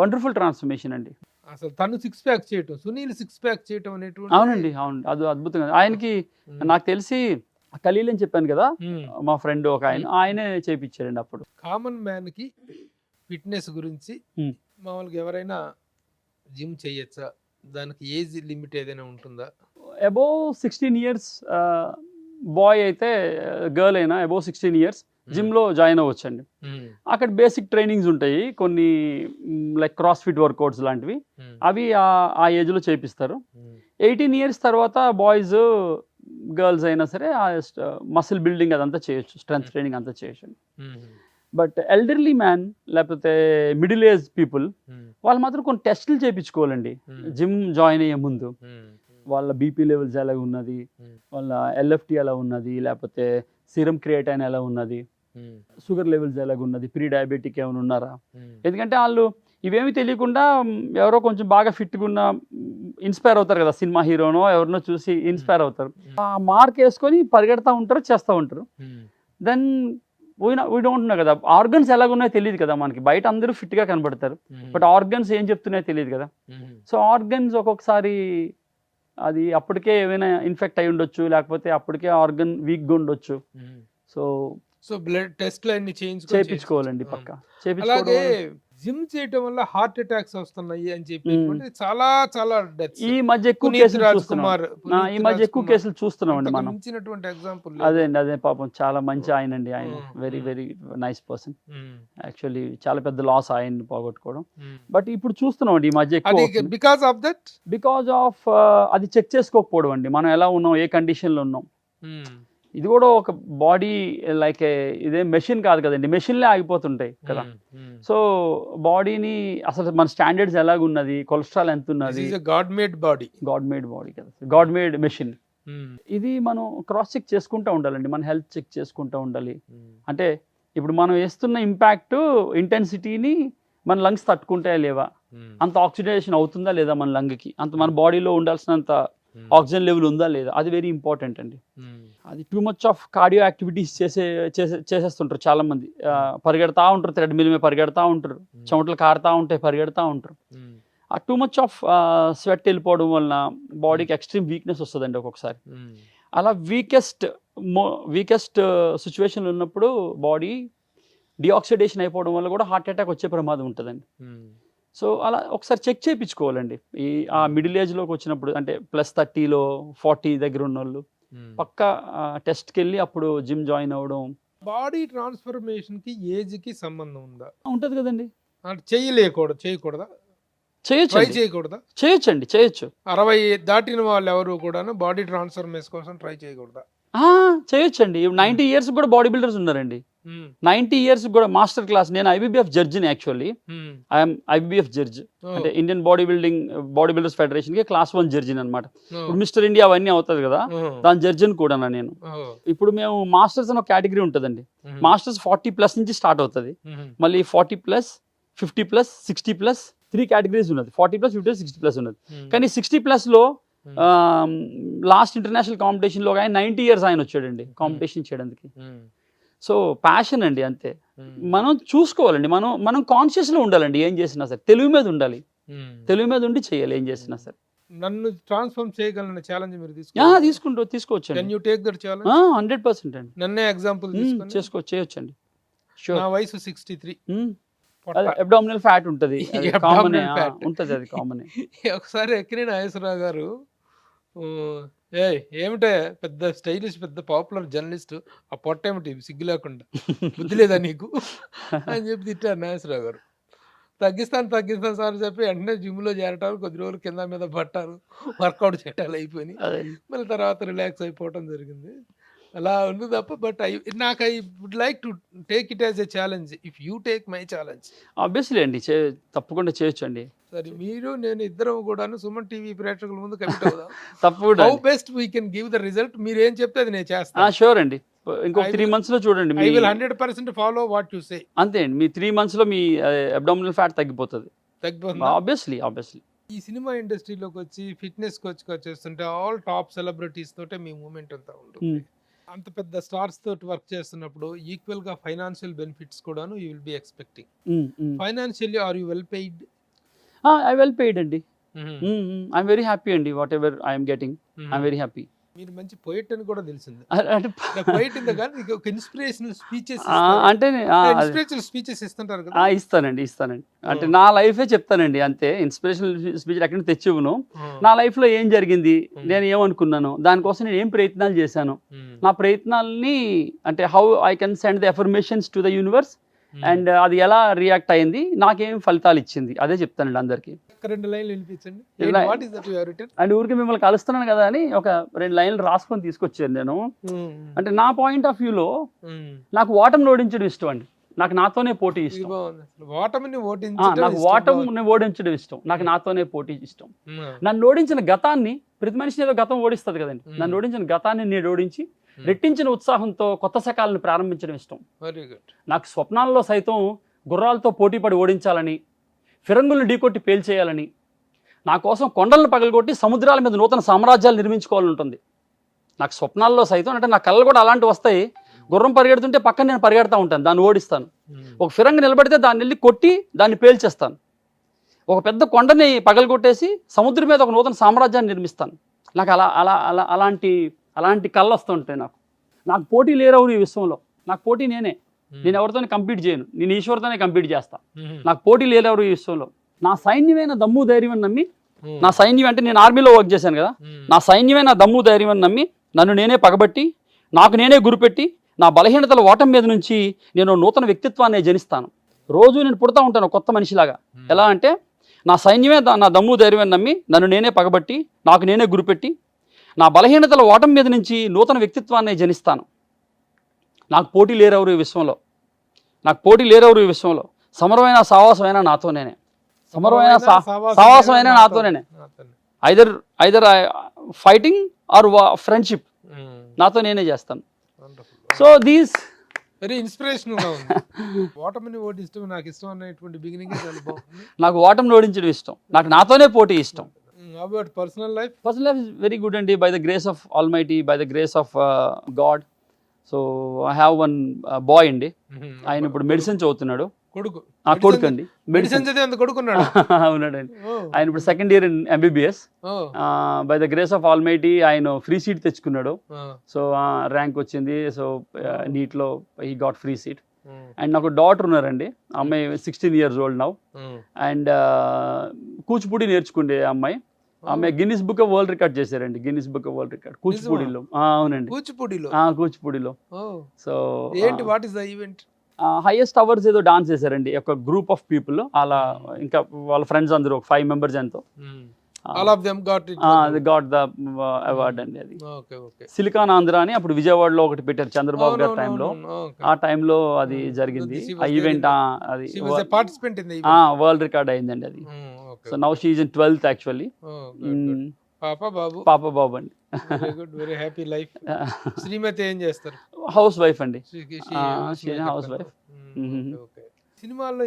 వండర్ఫుల్ ట్రాన్స్ఫర్మేషన్ అండి. అసలు తను 6 ప్యాక్ చేయటం, సునీల్ 6 ప్యాక్ చేయటం అనేటువంటి. అవునండి, అవును, అది అద్భుతంగా. ఆయనకి నాకు తెలిసి ఖలీల్ అని చెప్పాను కదా, మా ఫ్రెండ్ ఒక ఆయనే చేయించారండి అప్పుడు. కామన్ మ్యాన్ కి ఫిట్నెస్ గురించి మామూలుగా ఎవరైనా జిమ్ చేయొచ్చా? దానికి ఏజ్ లిమిట్ ఏదైనా ఉంటుందా? అబోవ్ 16 years బాయ్ అయితే, గర్ల్ అయినా అబోవ్ 16 years జిమ్లో జాయిన్ అవ్వచ్చండి. అక్కడ బేసిక్ ట్రైనింగ్స్ ఉంటాయి కొన్ని, లైక్ క్రాస్ ఫిట్ వర్కౌట్స్ లాంటివి, అవి ఆ ఏజ్లో చేపిస్తారు. 18 years తర్వాత బాయ్స్ గర్ల్స్ అయినా సరే మసిల్ బిల్డింగ్ అదంతా చేయొచ్చు, స్ట్రెంత్ ట్రైనింగ్ అంతా చేయొచ్చు. బట్ ఎల్డర్లీ మ్యాన్ లేకపోతే మిడిల్ ఏజ్ పీపుల్ వాళ్ళు మాత్రం కొన్ని టెస్టులు చేయించుకోవాలండి జిమ్ జాయిన్ అయ్యే ముందు. వాళ్ళ బీపీ లెవెల్స్ ఎలా ఉన్నది, వాళ్ళ ఎల్ఎఫ్టీ ఎలా ఉన్నది, లేకపోతే సీరం క్రియేటైన్ ఎలా ఉన్నది, షుగర్ లెవెల్స్ ఎలాగ ఉన్నది, ప్రీ డయాబెటిక్ ఏమైనా ఉన్నారా. ఎందుకంటే వాళ్ళు ఇవేమి తెలియకుండా ఎవరో కొంచెం బాగా ఫిట్గా ఉన్న ఇన్స్పైర్ అవుతారు కదా, సినిమా హీరోనో ఎవరినో చూసి ఇన్స్పైర్ అవుతారు, ఆ మార్క్ వేసుకొని పరిగెడతా ఉంటారు, చేస్తూ ఉంటారు. దెన్ వీ డోంట్ నో కదా, ఆర్గన్స్ ఎలాగున్నాయో తెలియదు కదా మనకి. బయట అందరూ ఫిట్గా కనబడతారు, బట్ ఆర్గన్స్ ఏం చెప్తున్నాయో తెలియదు కదా. సో ఆర్గన్స్ ఒక్కొక్కసారి అది అప్పటికే ఏమైనా ఇన్ఫెక్ట్ అయి ఉండొచ్చు, లేకపోతే అప్పటికే ఆర్గన్ వీక్గా ఉండొచ్చు. సో బ్లడ్ టెస్ట్ చేయించుకోవాలండి పక్కా. అలాగే జిమ్ చేయటం వల్ల హార్ట్ అటాక్స్ వస్తున్నాయి అని చెప్పి చాలా చాలా ఈ మధ్య ఎక్కువ కేసులు చూస్తున్నాం అండి మనం. ఎగ్జాంపుల్ అదే పాపం చాలా మంచి ఆయన అండి, ఆయన very very nice person. Actually చాలా పెద్ద లాస్ ఆయన్ని పోగొట్టుకోవడం. బట్ ఇప్పుడు చూస్తున్నాం అండి ఈ మధ్య ఎక్కువ, బికాస్ ఆఫ్ అది చెక్ చేసుకోకపోవడం అండి, మనం ఎలా ఉన్నాం, ఏ కండిషన్ లో ఉన్నాం. ఇది కూడా ఒక బాడీ లైక్ ఇదే మెషిన్ కాదు కదండి, మెషిన్లే ఆగిపోతుంటాయి కదా. సో బాడీని అసలు మన స్టాండర్డ్స్ ఎలాగున్నది, కొలెస్ట్రాల్ ఎంత ఉన్నది, గాడ్ మేడ్ బాడీ కదా, గాడ్ మేడ్ మెషిన్. ఇది మనం క్రాస్ చెక్ చేసుకుంటూ ఉండాలండి, మన హెల్త్ చెక్ చేసుకుంటూ ఉండాలి. అంటే ఇప్పుడు మనం వేస్తున్న ఇంపాక్ట్ ఇంటెన్సిటీని మన లంగ్స్ తట్టుకుంటాయా లేవా, అంత ఆక్సిడేషన్ అవుతుందా లేదా మన లంగ్కి, అంత మన బాడీలో ఉండాల్సినంత ఆక్సిజన్ లెవెల్ ఉందా లేదా, అది వెరీ ఇంపార్టెంట్ అండి. అది too much of cardio activities చేసేస్తుంటారు చాలా మంది. పరిగెడతా ఉంటారు, థ్రెడ్మిల్ మీద పరిగెడతా ఉంటారు, చెమటలు కారుతా ఉంటాయి, పరిగెడతా ఉంటారు. ఆ టూ మచ్ ఆఫ్ స్వెట్ వెళ్ళిపోవడం వలన బాడీకి ఎక్స్ట్రీమ్ వీక్నెస్ వస్తుందండి ఒక్కొక్కసారి. అలా వీకెస్ట్ సిచ్యువేషన్లో ఉన్నప్పుడు బాడీ డిఆక్సిడేషన్ అయిపోవడం వల్ల కూడా హార్ట్ అటాక్ వచ్చే ప్రమాదం ఉంటుందండి. సో అలా ఒకసారి చెక్ చేయించుకోవాలండి. ఆ మిడిల్ ఏజ్లోకి వచ్చినప్పుడు, అంటే +30లో 40 దగ్గర ఉన్న వాళ్ళు పక్కా టెస్ట్కి వెళ్ళి అప్పుడు జిమ్ జాయిన్ అవ్వడం. బాడీ ట్రాన్స్ఫర్మేషన్ కి ఏజ్ కి సంబంధం ఉందా? ఉంటుంది కదండి. అంటే చేయకూడదా? చేయొచ్చండి. 60 దాటిన వాళ్ళు ఎవరు కూడా బాడీ ట్రాన్స్ఫర్మేషన్ కోసం ట్రై చేయకూడదా? చేయొచ్చండి. 90 years కూడా బాడీ బిల్డర్స్ ఉన్నారండి. 90 years కూడా మాస్టర్ క్లాస్. నేను IBBF జడ్జిని యాక్చువల్లీ. ఐఎమ్ IBBF జడ్జ్, అంటే ఇండియన్ బాడీ బిల్డర్స్ ఫెడరేషన్ కి క్లాస్ 1 జడ్జిని అనమాట. ఇప్పుడు మిస్టర్ ఇండియా అవన్నీ అవుతుంది కదా, దాని జడ్జిని కూడా నేను. ఇప్పుడు మేము మాస్టర్స్ అని ఒక కేటగిరీ ఉంటుందండి. మాస్టర్స్ 40+ నుంచి స్టార్ట్ అవుతుంది, మళ్ళీ 40+, 50+, 60+, 3 కేటగిరీస్ ఉన్నది. 40+, 50+, 60+ ఉన్నది. కానీ 60+లో లాస్ట్ ఇంటర్నేషనల్ కాంపిటీషన్లో ఆయన 90 years ఆయన వచ్చాడండి కాంపిటీషన్ చేయడానికి. సో ప్యాషన్ అండి, అంతే. మనం చూసుకోవాలండి, మనం కాన్షియస్లో ఉండాలండి. ఏం చేసినా సరే తెలివి మీద ఉండాలి, తెలివి మీద ఉండి చేయాలి ఏం చేసినా సరే. నన్ను ట్రాన్స్ఫార్మ్ చేయగలన ఛాలెంజ్ మీరు తీసుకోవచ్చు. Can you take that challenge? 100% అండి. నన్నే ఎగ్జాంపుల్ తీసుకొని చేయొచ్చండి. నా వయసు 63. అబ్డామినల్ ఫ్యాట్ ఉంటుంది, కామన్ ఉంటుంది, అది కామన్. ఒకసారి ఎక్కిన నాగేశ్వరరావు గారు, ఏమిటే పెద్ద స్టైలిష్ పెద్ద పాపులర్ జర్నలిస్ట్, ఆ పొట్టేమిటి సిగ్గు లేకుండా, బుద్ధి లేదా నీకు అని చెప్పి తిట్టారు నాగేశ్వరరావు గారు. తగ్గిస్తాను సార్ చెప్పి వెంటనే జిమ్లో చేరటాలు, కొద్ది రోజులు కింద మీద పట్టారు, వర్కౌట్ చేయటాలు అయిపోయినాయి. మళ్ళీ తర్వాత రిలాక్స్ అయిపోవటం జరిగింది. అలా ఉంది తప్ప. But I would like to take it as a challenge if you take my challenge. Obviously అండి, తప్పకుండా చేయొచ్చండి. సరే, మీరు నేను ఇద్దరం కూడాను సుమన్ టీవీ ప్రేక్షకుల ముందు కమిట్ అవుదాం. తప్పకుండా. How best we can give the result. మీరు ఏం చెప్తే అది నేను చేస్తాను. షూర్ అండి. ఇంకొక 3 months లో చూడండి. I will 100% follow what you say. అంతే అండి, మీ 3 months లో మీ అబ్డామినల్ ఫ్యాట్ తగ్గిపోతుంది. ఆబ్వియస్లీ. ఈ సినిమా ఇండస్ట్రీలోకి వచ్చి ఫిట్నెస్ కోచ్ గా చేస్తుంటే ఆల్ టాప్ సెలబ్రిటీస్ తోటే మీ మూమెంట్ అంతా ఉంటుంది. అంత పెద్ద స్టార్స్ తోటి వర్క్ చేస్తున్నప్పుడు ఈక్వల్ గా ఫైనాన్షియల్ బెనిఫిట్స్ కూడాను you will be expecting. Financially are you well paid? I well paid అండి. ఐఎమ్ వెరీ హ్యాపీ అండి. Whatever I'm getting, I'm very happy. మీరు మంచి పోయిట్ అని కూడా తెలిసింది. పోయిట్ ఇంద కానీ ఒక ఇన్స్పిరేషనల్ స్పీచెస్ ఇస్తుంటారు కదా? ఇస్తానండి. అంటే నా లైఫే చెప్తానండి, అంతే. ఇన్స్పిరేషనల్ స్పీచ్ ఎక్కడి నుంచి తెచ్చివ్వను. నా లైఫ్ లో ఏం జరిగింది, నేను ఏమనుకున్నాను, దానికోసం నేను ఏం ప్రయత్నాలు చేశాను, నా ప్రయత్నాలని, అంటే how I can send the affirmations to the universe, and అది ఎలా రియాక్ట్ అయింది, నాకేం ఫలితాలు ఇచ్చింది, అదే చెప్తానండి అందరికి. 2 లైన్లు వినిపించండి. అండ్ ఊరికి మిమ్మల్ని కలుస్తున్నాను కదా అని ఒక 2 లైన్లు రాసుకొని తీసుకొచ్చాను నేను. అంటే నా పాయింట్ ఆఫ్ వ్యూలో నాకు ఓటమిని ఓడించడం ఇష్టం అండి. నాకు నాతోనే పోటీ ఇష్టం. నాకు ఓటమిని ఓడించడం ఇష్టం. నాకు నాతోనే పోటీ ఇష్టం. నన్ను ఓడించిన గతాన్ని, ప్రతి మనిషిని ఏదో గతం ఓడిస్తుంది కదండి, నన్ను ఓడించిన గతాన్ని నేను ఓడించి రెట్టించిన ఉత్సాహంతో కొత్త శకాలను ప్రారంభించడం ఇష్టం. నాకు స్వప్నాల్లో సైతం గుర్రాలతో పోటీపడి ఓడించాలని, ఫిరంగులను ఢీకొట్టి పేల్చేయాలని, నా కోసం కొండలను పగలగొట్టి సముద్రాల మీద నూతన సామ్రాజ్యాలు నిర్మించుకోవాలని ఉంటుంది నాకు స్వప్నాల్లో సైతం. అంటే నా కళ్ళు కూడా అలాంటివి వస్తాయి. గుర్రం పరిగెడుతుంటే పక్కన నేను పరిగెడతా ఉంటాను, దాన్ని ఓడిస్తాను. ఒక ఫిరంగి నిలబడితే దాన్ని వెళ్ళి కొట్టి దాన్ని పేల్చేస్తాను. ఒక పెద్ద కొండని పగలగొట్టేసి సముద్రం మీద ఒక నూతన సామ్రాజ్యాన్ని నిర్మిస్తాను. నాకు అలాంటి కళ్ళు వస్తుంటాయి. నాకు పోటీ లేరెవరు ఈ విశ్వంలో. నాకు పోటీ నేనే. నేను ఎవరితోనే కంపీట్ చేయను, నేను ఈశ్వరుతోనే కంపీట్ చేస్తా. నాకు పోటీ లేరెవరు ఈ విశ్వంలో. నా సైన్యమైన దమ్ము ధైర్యం అని నమ్మి, నా సైన్యం అంటే నేను ఆర్మీలో వర్క్ చేశాను కదా, నా సైన్యమైన దమ్ము ధైర్యం అని నమ్మి నన్ను నేనే పగబట్టి, నాకు నేనే గురిపెట్టి, నా బలహీనతల ఓటం మీద నుంచి నేను నూతన వ్యక్తిత్వాన్ని జనిస్తాను. రోజు నేను పుడతా ఉంటాను కొత్త మనిషిలాగా. ఎలా అంటే నా సైన్యమే నా దమ్ము ధైర్యం అని నమ్మి నన్ను నేనే పగబట్టి, నాకు నేనే గురిపెట్టి, నా బలహీనతల ఓటం మీద నుంచి నూతన వ్యక్తిత్వాన్ని జనిస్తాను. నాకు పోటీ లేరెవరు ఈ విశ్వంలో. నాకు పోటీ లేరెవరు ఈ విశ్వంలో. సమరమైన సావాసమైనా నాతోనేనే. సమరమైన సావాసమైనా నాతోనేనే. ఐదర్ ఫైటింగ్ ఆర్ ఫ్రెండ్షిప్, నాతో నేనే చేస్తాను. సో దీస్ వెరీ ఇన్స్పిరేషనల్ గా ఉంది. ఓటమిని ఓడించడం నాకు ఇష్టం అనేటువంటి బిగినింగ్ చాలా బాగుంది. నాకు ఓటమిని ఓడించడం ఇష్టం. నాకు నాతోనే పోటీ ఇష్టం. About personal life? Personal life is very good అండి, by the grace of almighty, by the grace of God. So I have one boy అండి, ఆయన ఇప్పుడు మెడిసిన్ చదువుతున్నాడు. కొడుకు? కొడుకు అండి, మెడిసిన్ చదివి అంత కొడుకున్నాడు? అవునాడండి, ఆయన ఇప్పుడు second year in MBBS. By the grace of almighty ఆయన ఫ్రీ సీట్ తెచ్చుకున్నాడు. సో ర్యాంక్ వచ్చింది. సో నీట్లో he got free seat. And నాకు డాటర్ ఉన్నారండి, అమ్మాయి 16 years old నౌ. అండ్ కూచిపూడి నేర్చుకుండే అమ్మాయి Guinness book of world record చేశారండి, Guinness book of world record కూచిపూడిలో. అవునండి, కూచిపూడిలో. సో ఏంటి, what is the event? Highest hours ఏదో డాన్స్ చేశారండి, ఒక గ్రూప్ ఆఫ్ పీపుల్ అలా, ఇంకా వాళ్ళ ఫ్రెండ్స్ అందరూ ఒక 5 members ఎంతో. All of them got it. They got the award అండి. అది సిలికాన్ ఆంధ్ర అని అప్పుడు విజయవాడలో ఒకటి పెట్టారు చంద్రబాబు గారి టైంలో. ఆ టైంలో అది జరిగింది, ఆ ఈవెంట్. అది వరల్డ్ రికార్డ్ అయిందండి అది. So now she is in 12th actually. పాప బాబు అండి. Very happy life. శ్రీమతి ఏం చేస్తారు? హౌస్ వైఫ్ అండి, హౌస్ వైఫ్. సినిమాల్లో